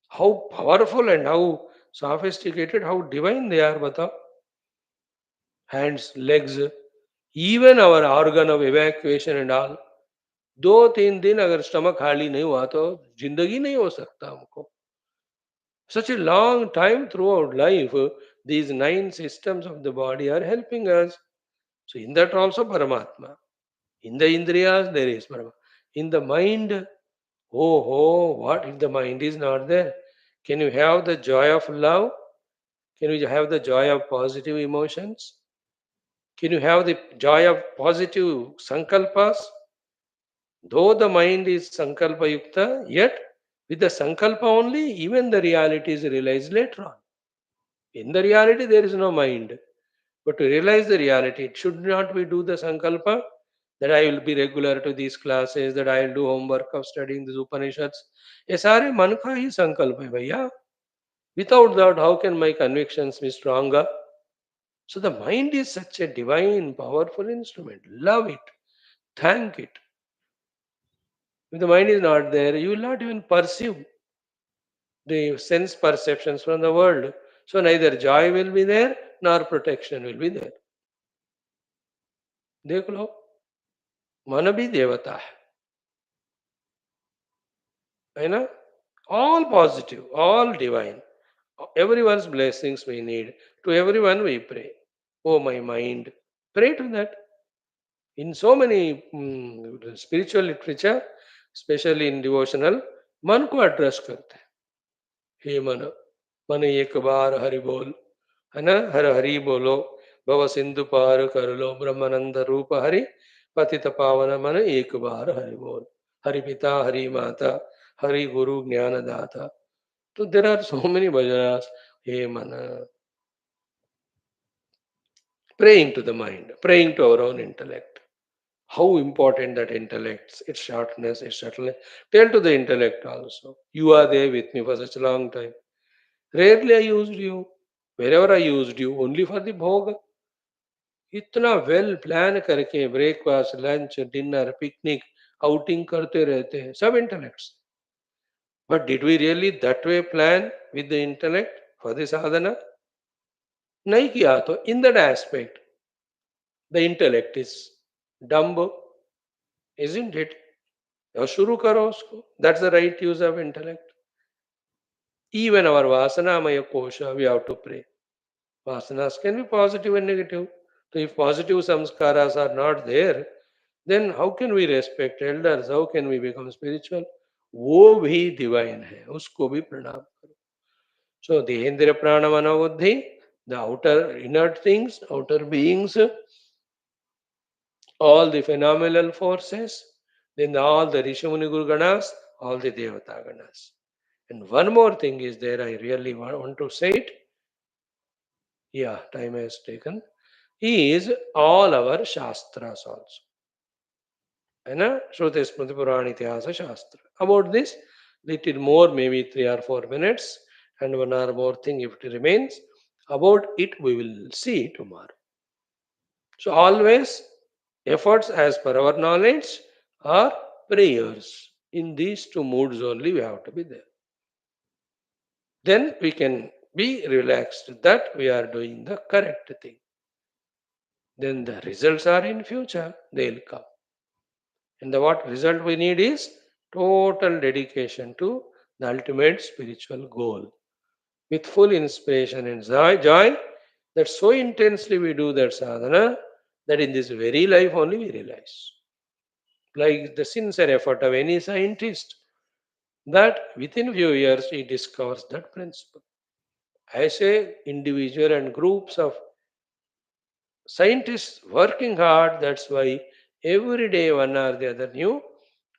How powerful and how sophisticated, how divine they are, bata. Hands, legs, even our organ of evacuation and all. 2-3 दिन अगर stomach खाली नहीं हुआ तो जिंदगी नहीं हो सकता हमको. Such a long time throughout life, these 9 systems of the body are helping us. So in that also Paramatma. In the Indriyas there is Paramatma. In the mind, what if the mind is not there? Can you have the joy of love? Can you have the joy of positive emotions? Can you have the joy of positive sankalpas? Though the mind is sankalpa yukta, yet with the sankalpa only, even the reality is realized later on. In the reality, there is no mind. But to realize the reality, it should not we do the sankalpa that I will be regular to these classes, that I will do homework of studying the Upanishads. ये सारे मन का ही संकल्प है भैया. Without that, how can my convictions be stronger? So the mind is such a divine, powerful instrument. Love it, thank it. If the mind is not there, you will not even perceive the sense perceptions from the world. So neither joy will be there nor protection will be there. देख लो मन भी देवता है ना all positive all divine everyone's blessings we need to everyone we pray oh my mind pray to that in so many spiritual literature especially in devotional मन को address करते हैं हे मन मन एक बार हरि बोल है ना हर हरि बोलो भव सिंधु पार कर लो ब्रह्मानंद रूप हरि पतित पावन मन एक बार हरि बोल हरि पिता हरि माता हरि गुरु ज्ञानदाता so there are so many bhajanas hey mana praying to the mind praying to our own intellect how important that intellect its sharpness its subtleness tell to the intellect also you are there with me for such a long time rarely I used you wherever I used you only for the bhoga इतना well plan करके breakfast lunch dinner picnic outing करते रहते हैं सब intellects but did we really that way plan with the intellect for the sadhana नहीं किया तो in that aspect the intellect is dumb isn't it और शुरू करो उसको that's the right use of intellect even our वासनामय kosha we have to pray vasanas can be positive and negative so if positive samskaras are not there then how can we respect elders how can we become spiritual वो भी divine है उसको भी प्रणाम करो so देहेंद्र प्राण मनोबुद्धि the outer inert things outer beings all the phenomenal forces then all the rishimuni guru ganas all the devata ganas and one more thing is there I really want to say it yeah time has taken is all our shastras also है ना श्रुति स्मृति पुराण इतिहास शास्त्र about this little more maybe 3 or 4 minutes and one or more thing if it remains about it we will see tomorrow so always efforts as per our knowledge are prayers in these two moods only we have to be there then we can be relaxed that we are doing the correct thing then the results are in future they'll come and the what result we need is total dedication to the ultimate spiritual goal with full inspiration and joy that so intensely we do that sadhana that in this very life only we realize. Like the sincere effort of any scientist, that within few years he discovers that principle. I say individual and groups of scientists working hard, that's why every day one or the other new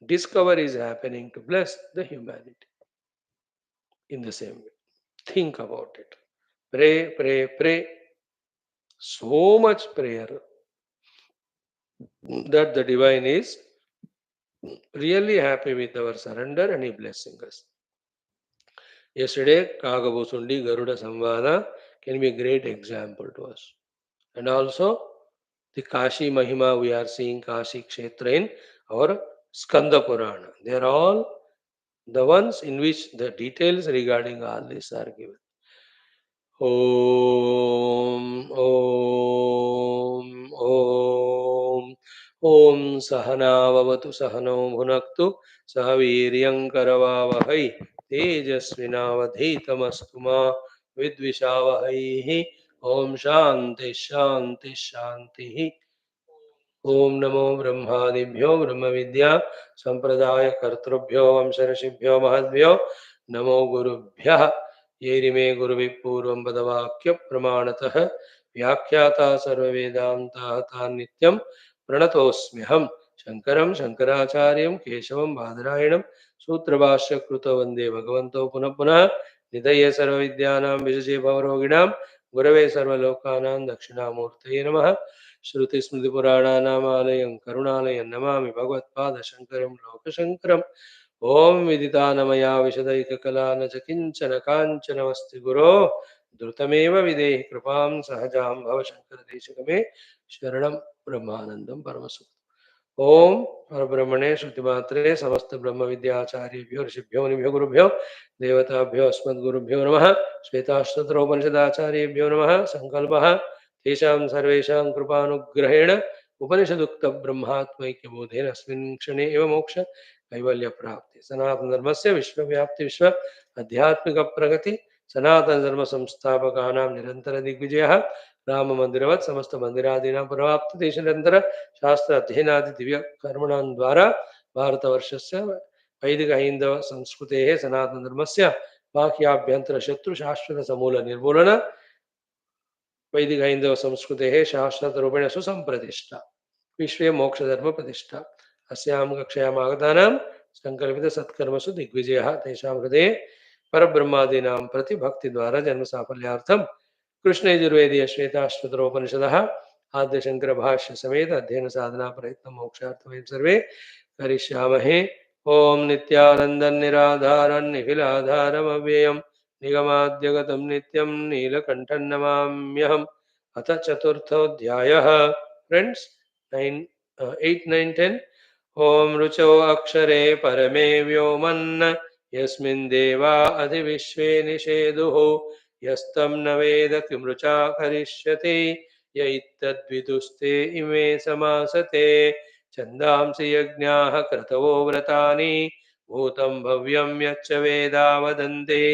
discovery is happening to bless the humanity in the same way. Think about it. Pray, pray, pray. So much prayer that the divine is really happy with our surrender and he blessing us. Yesterday, Kagabusundi Garuda Samvada can be a great example to us. And also the Kashi Mahima we are seeing Kashi Kshetra in our Skanda Purana. They are all the ones in which the details regarding all this are given. ॐ ॐ ॐ ॐ सहनाववतु सहनौ भुनक्तु सह वीर्यङ्करवावहै तेजस्विनावधीतमस्तु मा विद्विषावहैः ॐ शान्ति शान्ति शान्तिः ओम नमो ब्रह्मादिभ्यो ब्रह्म विद्या संप्रदाय कर्तृभ्यो वंशऋषिभ्यो महद्भ्यो नमो गुरुभ्यः ये रिमे गुरुभिः पूर्वं पदवाक्य प्रमाणतः व्याख्याता सर्ववेदान्ताः तान् नित्यं प्रणतोऽस्म्यहं शङ्करं शङ्कराचार्यं केशवं बादरायणं सूत्रभाष्यकृतो वन्दे भगवन्तो पुनः पुनः निधये सर्वविद्यानां विजये भवरोगिणां गुरवे सर्वलोकानां दक्षिणामूर्तये नमः श्रुतिस्मृतिपुराणानामालयं करुणालयं नमामि भगवत्पादशङ्करं लोकशङ्करम् ॐ विदितानमया विशदैककला न च किञ्चन काञ्चनमस्ति गुरो द्रुतमेव विदेहि कृपां सहजां भव शंकर देशिक मे शरणं ब्रह्मानंदं परमसुख। ओम परब्रह्मणे श्रुतिमात्रे समस्त ब्रह्म विद्याचार्येभ्यो ऋषिभ्यो मुनिभ्यो गुरुभ्यो देवताभ्यो अस्मद्गुरुभ्यो नमः। श्वेताश्वतरोपनिषदाचार्येभ्यो नमः। संकल्पः तेषां सर्वेषां कृपानुग्रहेण उपनिषदुक्त ब्रह्मात्मैक्यबोधेन अस्मिन् क्षणे एव मोक्ष कैवल्य प्राप्ति सनातन धर्मस्य विश्वव्याप्ति विश्व आध्यात्मिक प्रगति सनातन धर्म संस्थापकानां निरंतर दिग्विजयः राम मंदिरवत् समस्त मंदिरादीनां पुनराप्ति देश निरंतर शास्त्र अध्ययनादि दिव्य कर्मणां द्वारा भारतवर्षस्य वैदिक हैन्दव संस्कृतेः सनातन धर्मस्य बाह्याभ्यन्तर शत्रु शाश्वत समूल निर्मूलन वैदिक हैन्दव संस्कृतेः शाश्वत रूपेण सुसंप्रतिष्ठा विश्वे मोक्षधर्म प्रतिष्ठा अस्यां कक्षायाम् आगतानां संकल्पित सत्कर्मसु दिग्विजयः तेषां हृदये परब्रह्मादीनां प्रति भक्तिद्वारा जन्म साफल्यार्थं कृष्णयजुर्वेदीय श्वेताश्वतरोपनिषदः आद्य शंकर भाष्य समेत अध्ययन साधना प्रयत्न मोक्षार्थ वयं सर्वे करिष्यामहे। ओम नित्यानन्दं निराधारं निखिलाधारमव्ययं निगमाद्यगतं नित्यं नीलकण्ठं नमाम्यहम्। अथ चतुर्थोऽध्यायः। फ्रेंड्स, 9 8 9 10। ओम ऋचौ अक्षरे परमे व्योमन् यस्मिन् देवा अधिविश्वे निषेदुः यस्तं न वेद किमृचा करिष्यति य इत्तद्विदुस्ते इमे समासते छन्दांसि यज्ञाः क्रतवो व्रतानि भूतं भव्यं यच्च वेदा वदन्ति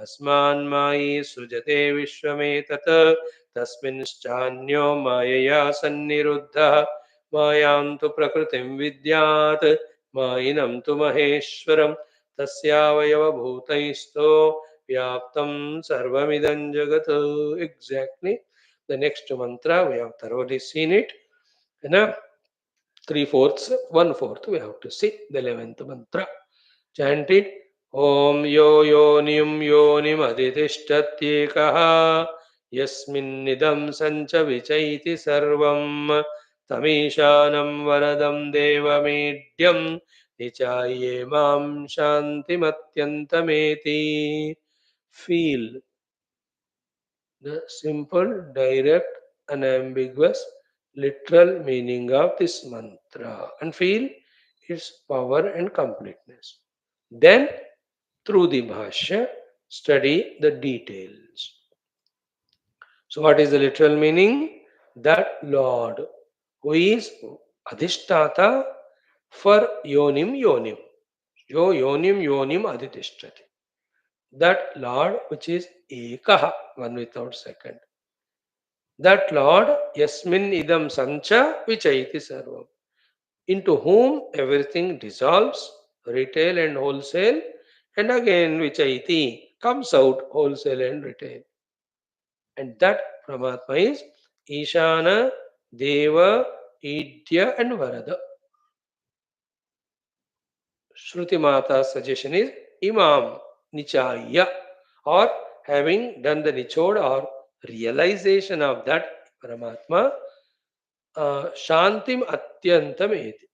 अस्मान्मायी सृजते विश्वमेतत् तस्मिंश्चान्यो मायया सन्निरुद्धः मायां तु प्रकृतिं विद्यात् मायिनं तु महेश्वरं तस्यावयवभूतैस्तो व्याप्तं सर्वमिदं जगत्. Exactly the next mantra we have thoroughly seen it. You know, three-fourths, one-fourth we have to see the 11th mantra. Chant it. Om yo yonim yonim aditishtatyekah yasminnidam sancha vichaiti sarvam तमीशानं वरदं देवमेड्यं निचाये मां शान्तिमत्यन्तमेति. Feel the simple, direct, unambiguous, literal meaning of this mantra and feel its power and completeness. Then, through the Bhashya, study the details. So, what is the literal meaning? That Lord, who is Adhishtata for Yonim Yonim. Yo Yonim Yonim Adhitishtati. That Lord which is Ekaha, one without second. That Lord, Yasmin Idam Sancha Vichaiti Sarvam, into whom everything dissolves, retail and wholesale, and again Vichaiti comes out wholesale and retail. And that Paramatma is Ishana, Deva, Idya, and Varada. Shruti Mata's suggestion is Imam Nichaya, or having done the Nichod or realization of that Paramatma, Shantim Atyantam Eti,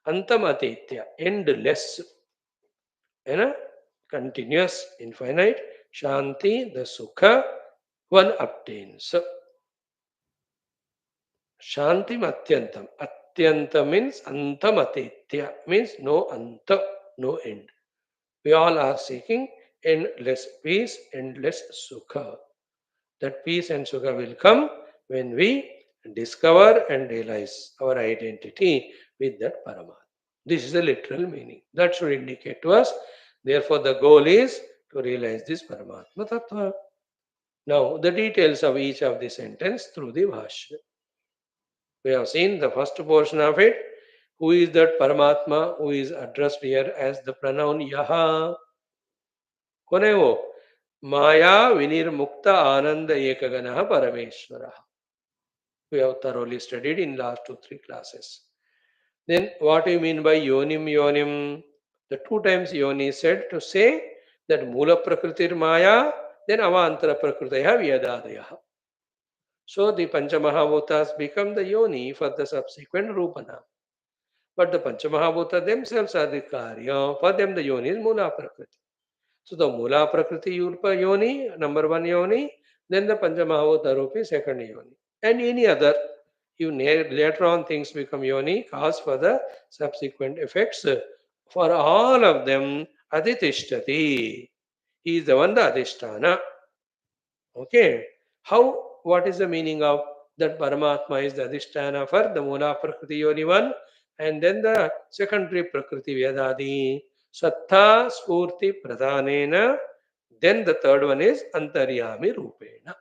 Antam Atetya, endless, you know, continuous, infinite, Shanti, the Sukha, one obtains. Shantim Atyantam. Atyanta means Antam Atetya, means no Anta, no end. We all are seeking endless peace, endless sukha. That peace and sukha will come when we discover and realize our identity with that Paramatma. This is the literal meaning. That should indicate to us. Therefore, the goal is to realize this Paramatma Tattva. Now, the details of each of the sentence through the Bhashya. We have seen the first portion of it. Who is that Paramatma who is addressed here as the pronoun Yaha? ಕೊನೆಗೂ ಮಾಯಾ ವಿನಿರ್ಮುಕ್ತ ಆನಂದ ಏಕಗಣಃ Parameshwara. We have thoroughly studied in last 2-3 classes. Then what do you mean by yonim yonim? The two times yoni is said to say that mula prakritir maya, then avantara prakritaya vyadadaya. So the Panchamahabhutas become the yoni for the subsequent rupana. But the Panchamahabhuta themselves are the karya. For them the yoni is mula prakriti. So the Mula Prakriti Urpa Yoni, number one Yoni, then the Panchamahavatarupi, second Yoni. And any other, later on things become Yoni, cause for the subsequent effects. For all of them, Adhitishtati. He is the one, the Adhisthana. Okay. How, what is the meaning of that Paramatma is the Adhisthana for the Mula Prakriti Yoni one, and then the secondary Prakriti Vedadi, Sattha Spurti Pradhanena, then the third one is Antaryami Rupena.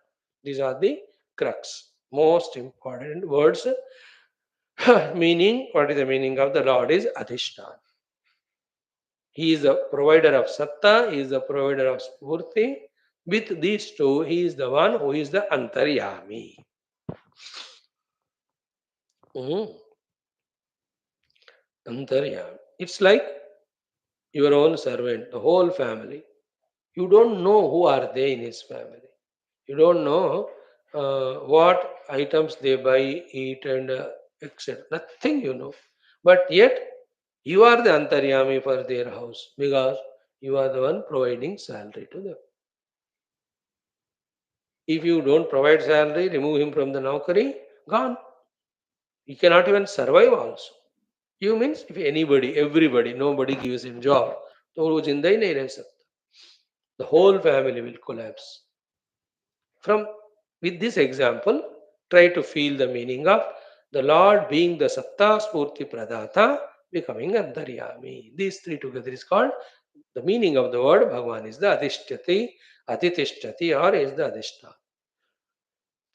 These are the crux, most important words. Meaning, what is the meaning of the Lord is Adhishtan. He is the provider of Satta, he is the provider of Spurti. With these two, he is the one who is the Antaryami. Mhm. Antaryami. It's like your own servant, the whole family. You don't know who are they in his family. You don't know what items they buy, eat, and etc. Nothing you know. But yet, you are the Antaryami for their house because you are the one providing salary to them. If you don't provide salary, remove him from the naukari, gone. He cannot even survive also. You means if anybody, everybody, nobody gives him job, तो वो जिंदा ही नहीं रह सकता. The whole family will collapse. From with this example, try to feel the meaning of the Lord being the Satta Spurti Pradata, becoming Antaryami. These three together is called the meaning of the word Bhagwan is the Adhishtati, Adhitishtati, or is the Adhishta.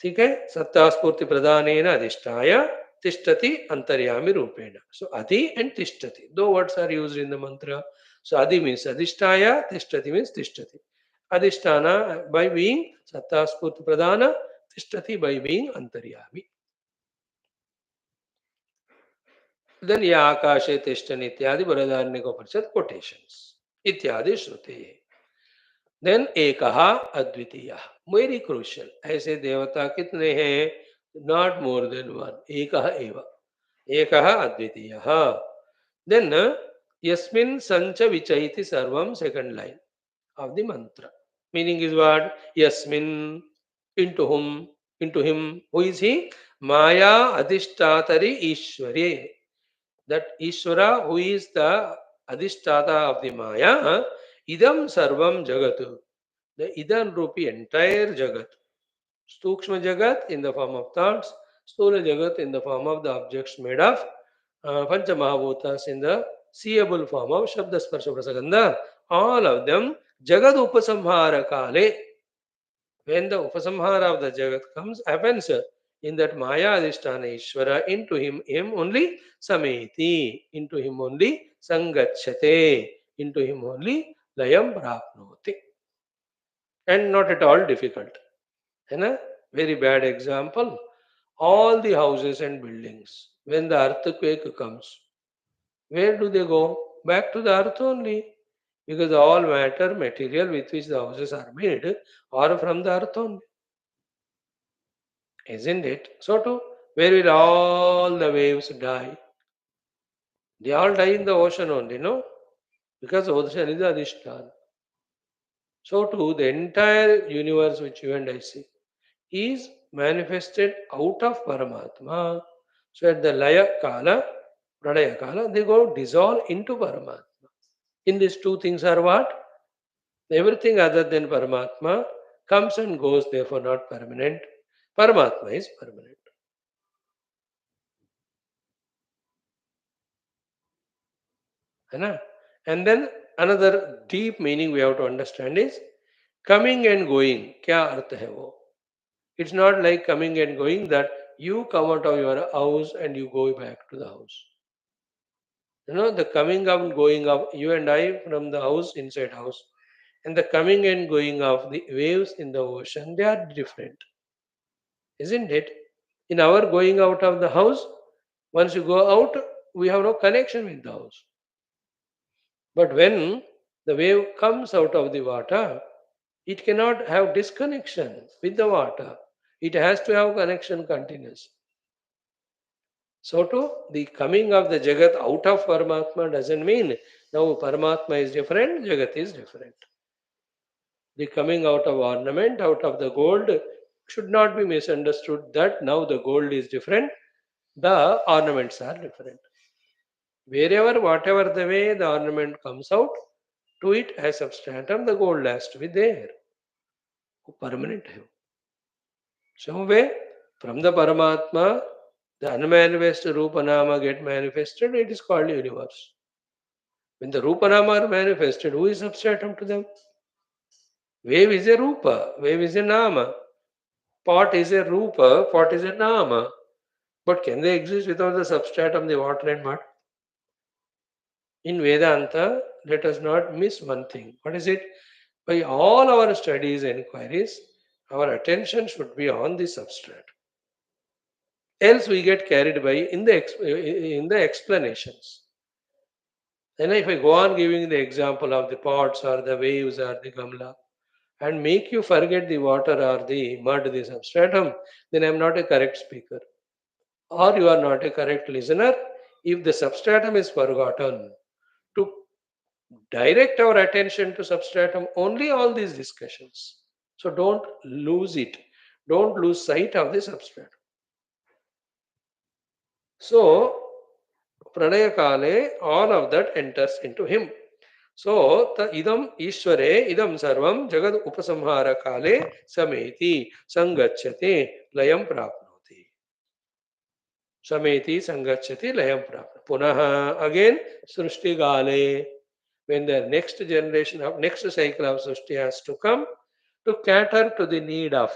ठीक है सत्ता स्फूर्ति प्रदानेन अधिष्ठाय तिष्ठति अंतर्यामी रूपेण सो adhi and tishtati दो words are used in the mantra so adhi means adhisthaya tishtati means tishtati adhisthana by being satta spurti pradana tishtati by being antaryami then ya akashe tishtani ityadi Brihadaranyaka Upanishad quotations इत्यादि श्रुति then एकहा अद्वितीय very crucial ऐसे देवता कितने हैं not more than one एकह एव एकह अद्वितीय देन यस्मिन् संच विचैति सर्वम सेकंड लाइन ऑफ द मंत्र मीनिंग इज व्हाट यस्मिन् into him who is he maya adhishtatari ईश्वरे that Ishvara who is the adhishtata of the maya idam sarvam jagatu the Idan Rupi entire Jagat. Stukshma Jagat in the form of thoughts, Stula Jagat in the form of the objects made of Pancha Mahabhutas in the seeable form of Shabda Sparsha Prasagandha. All of them Jagat Upasamhara Kale. When the Upasamhara of the Jagat comes, happens in that Maya Adhisthana Ishvara, into him only Sameti, into him only Sangachate, into him only Layam Prapnoti. And not at all difficult. And a very bad example all the houses and buildings, when the earthquake comes, where do they go? Back to the earth only. Because all matter, material with which the houses are made, are from the earth only. Isn't it? So too, where will all the waves die? They all die in the ocean only, no? Because the ocean is the Adhishtan. So too, the entire universe which you and I see is manifested out of Paramatma. So at the Laya Kala, Pradaya Kala, they go dissolve into Paramatma. In these two things are what? Everything other than Paramatma comes and goes, therefore not permanent. Paramatma is permanent. है ना? And then another deep meaning we have to understand is coming and going. क्या अर्थ है वो? It's not like coming and going that you come out of your house and you go back to the house. The coming up and going of you and I from the house, inside house, and the coming and going of the waves in the ocean, they are different, isn't it? In our going out of the house, once you go out, we have no connection with the house. But when the wave comes out of the water, it cannot have disconnection with the water. It has to have connection continuous. So too, the coming of the Jagat out of Paramatma doesn't mean now Paramatma is different, Jagat is different. The coming out of ornament, out of the gold, should not be misunderstood that now the gold is different, the ornaments are different. Wherever, whatever the way the ornament comes out, to it as substratum, the gold has to be there. वो permanent है. Some way, from the Paramatma, the unmanifest Rupa Nama get manifested, it is called universe. When the Rupa Nama are manifested, who is substratum to them? Wave is a Rupa, wave is a Nama. Pot is a Rupa, pot is a Nama. But can they exist without the substratum, the water and mud? In Vedanta, let us not miss one thing. What is it? By all our studies and inquiries, our attention should be on the substrate. Else we get carried by in the explanations. Then if I go on giving the example of the pots or the waves or the gamla and make you forget the water or the mud, the substratum, then I am not a correct speaker. Or you are not a correct listener if the substratum is forgotten. To direct our attention to substratum only all these discussions. So don't lose it. Don't lose sight of the substratum. So Pranaya Kale, all of that enters into him. So the idam Ishware, idam sarvam jagad upasamhara kale sameti sangachyate layam prapnoti. Sameti sangachyate layam prapnoti. Punaha again Srushti Gale. When the next generation of next cycle of Srushti has to come to cater to the need of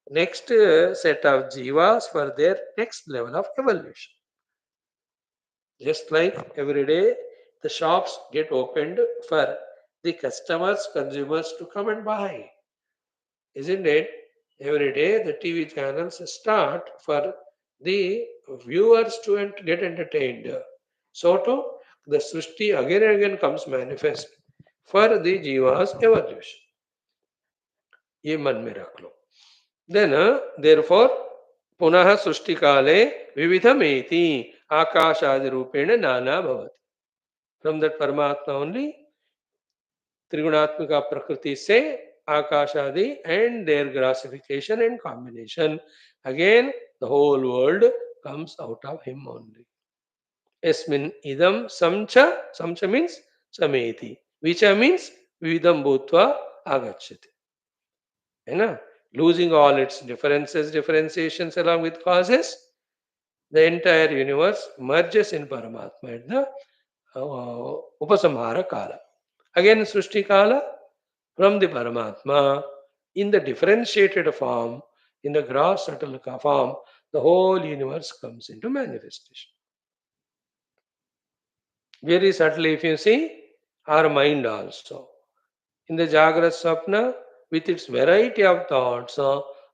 next set of jivas for their next level of evolution. Just like every day, the shops get opened for the customers, consumers to come and buy. Isn't it? Every day, the TV channels start for the viewers to get entertained. So, too, the Srishti again and again comes manifest for the Jiva's evolution. ये मन में रख लो. Then, therefore, पुनः सृष्टि काले विविधमेति आकाशादि रूपेण नाना भवति. From that Paramatma only, Trigunatmika Prakriti say, Akashadi and their classification and combination. Again, the whole world comes out of him only. Esmin idam samcha, samcha means sameti. Vicha means vidam bhutva agachyate. You know, losing all its differences, differentiations along with causes, the entire universe merges in Paramatma at the Upasamhara Kala. Again, Srushti Kala from the Paramatma in the differentiated form, in the gross subtle form, the whole universe comes into manifestation. Very subtly, if you see, our mind also. In the Jagrat Sapna, with its variety of thoughts,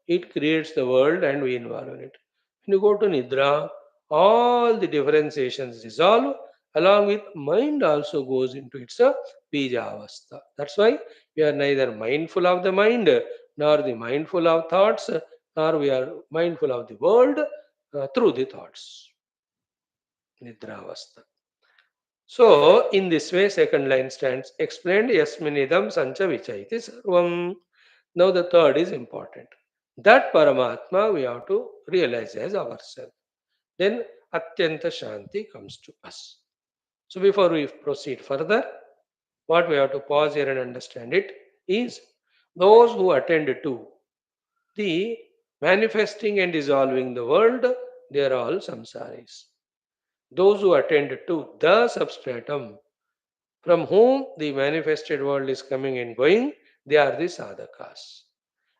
it creates the world and we involve in it. When you go to Nidra, all the differentiations dissolve, along with mind also goes into its Bija Avastha. That's why we are neither mindful of the mind, nor the mindful of thoughts, nor we are mindful of the world through the thoughts. Nidra Avastha. So, in this way, second line stands explained Yasminidam Sancha Vichaiti Sarvam. Now, the third is important. That Paramatma we have to realize as ourselves. Then Atyanta Shanti comes to us. So, before we proceed further, what we have to pause here and understand it is those who attend to the manifesting and dissolving the world, they are all samsaris. Those who attend to the substratum, from whom the manifested world is coming and going, they are the sadhakas.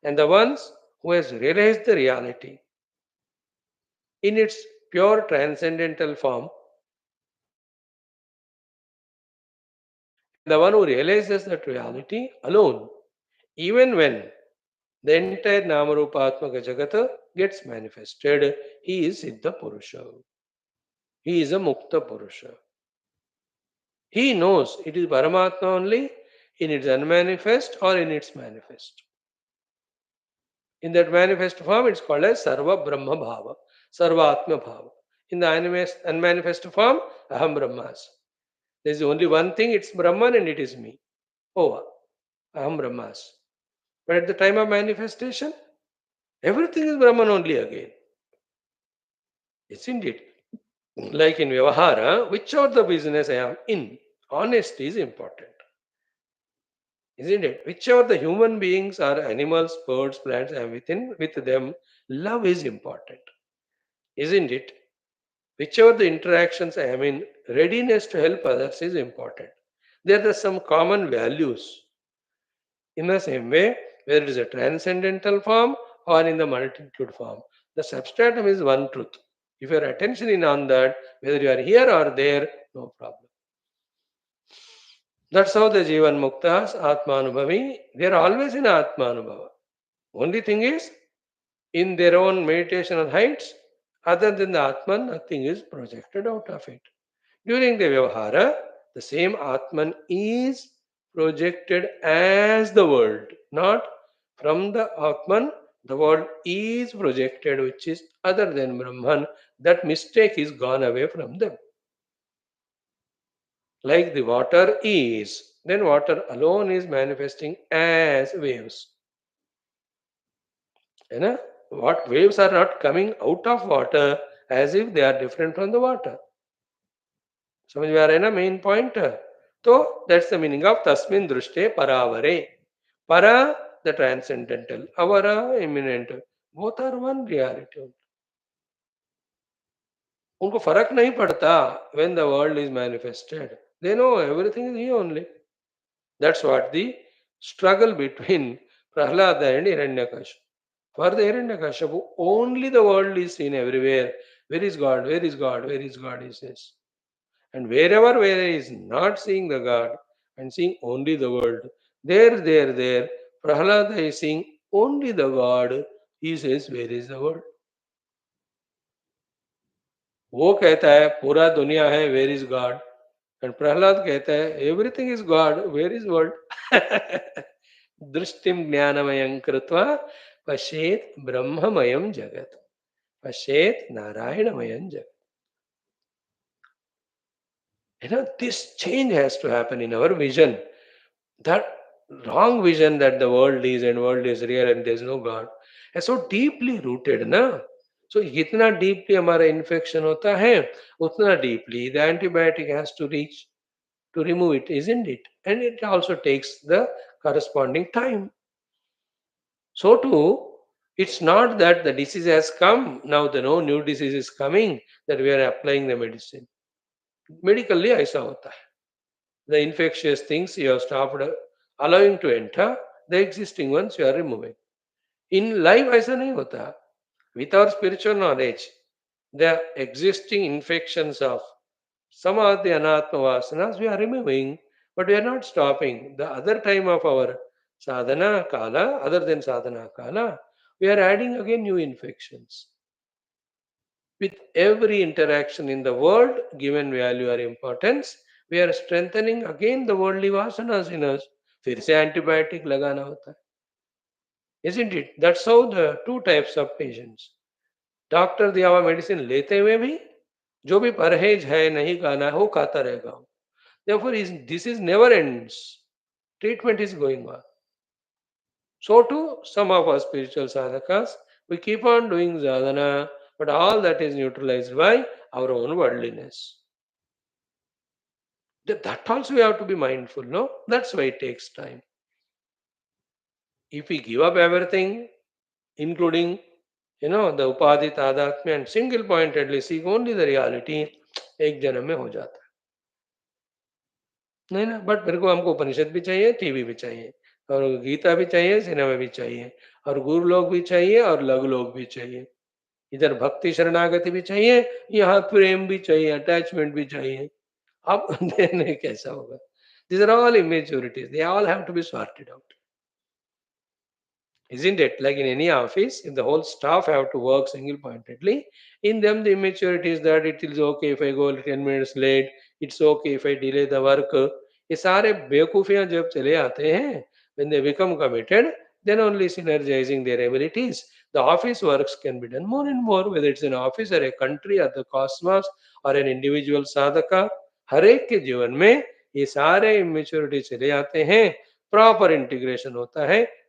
And the ones who has realized the reality in its pure transcendental form, and the one who realizes that reality alone, even when the entire Namarupatmaka Jagata gets manifested, he is Siddha Purusha. He is a Mukta Purusha. He knows it is Paramatma only in its unmanifest or in its manifest. In that manifest form, it's called as Sarva Brahma Bhava, Sarva Atma Bhava. In the unmanifest form, Aham Brahmas. There is only one thing, it's Brahman and it is me. Oh, Aham Brahmas. But at the time of manifestation, everything is Brahman only again. Isn't it? Like in Vyavahara, whichever the business I am in, honesty is important. Isn't it? Whichever the human beings are animals, birds, plants, and with them, love is important. Isn't it? Whichever the interactions I am in, readiness to help others is important. There are some common values. In the same way, whether it is a transcendental form or in the multitude form, the substratum is one truth. If your attention is on that, whether you are here or there, no problem. That's how the Jivan Muktas, Atmanubhavi, they are always in Atmanubhava. Only thing is, in their own meditational heights, other than the Atman, nothing is projected out of it. During the Vyavahara, the same Atman is projected as the world, not from the Atman, the world is projected, which is other than Brahman. That mistake is gone away from them. Like the water is, then water alone is manifesting as waves. You know, what waves are not coming out of water as if they are different from the water. समझ में आ रहा है ना main point तो that's the meaning of तस्मिन दृष्टे परावरे para the transcendental avara imminent both are one reality उनको फर्क नहीं पड़ता when the world is manifested they know everything is here only that's what the struggle between prahlada and hiranyakashipu for the hiranyakashipu only the world is seen everywhere where is god where is god where is god he says. And wherever where he is not seeing the God and seeing only the world, there, Prahlada is seeing only the God. He says, where is the world? वो कहता है पूरा दुनिया है where is God and Prahlad कहता है everything is God where is world दृष्टिम ज्ञानमयं कृत्वा पश्येत ब्रह्ममयं जगत पश्येत नारायणमयं जगत. This change has to happen in our vision. That wrong vision that the world is and world is real and there is no God है so deeply rooted ना. So जितना deeply हमारा infection होता है उतना deeply the antibiotic has to reach to remove it, isn't it? And it also takes the corresponding time. So too, it's not that the disease has come now the no new disease is coming that we are applying the medicine. Medically ऐसा होता है. The infectious things you have stopped allowing to enter, the existing ones you are removing. In life ऐसा नहीं होता. With our spiritual knowledge, the existing infections of some of the anatma vasanas we are removing, but we are not stopping. The other time of our sadhana kala, other than sadhana kala, we are adding again new infections. With every interaction in the world, given value or importance, we are strengthening again the worldly vasanas in us. फिर से antibiotic लगाना होता है, isn't it? That's how the two types of patients. Doctor दिया हुआ medicine लेते हुए भी जो भी परहेज है नहीं खाना है वो खाता रहेगा. Therefore, this is never ends. Treatment is going on. So too, some of our spiritual sadhakas, we keep on doing sadhana, but all that is neutralized by our own worldliness. That also we have to be mindful, no? That's why it takes time. If we give up everything, including, the upadhi, tadatmya, and single-pointedly seek only the reality, एक जन्म में हो जाता है. नहीं ना, but मेरे को हमको उपनिषद भी चाहिए, टीवी भी चाहिए, और गीता भी चाहिए, सिनेमा भी चाहिए, और गुरु लोग भी चाहिए, और लघु लोग भी चाहिए. इधर भक्ति शरणागति भी चाहिए, यहाँ प्रेम भी चाहिए, अटैचमेंट भी चाहिए. अब देने कैसा होगा? These are all immaturities. They all have to be sorted out. Isn't it? Like in any office, if the whole staff have to work single pointedly, in them the immaturity is that it is okay if I go 10 minutes late, it's okay if I delay the work. ये सारे बेवकूफियां जब चले आते हैं, when they become committed, then only synergizing their abilities, the office works can be done more and more, whether it's an office or a country or the cosmos or an individual sadhaka. हर एक के जीवन में ये सारे immaturity चले आते हैं, proper integration होता है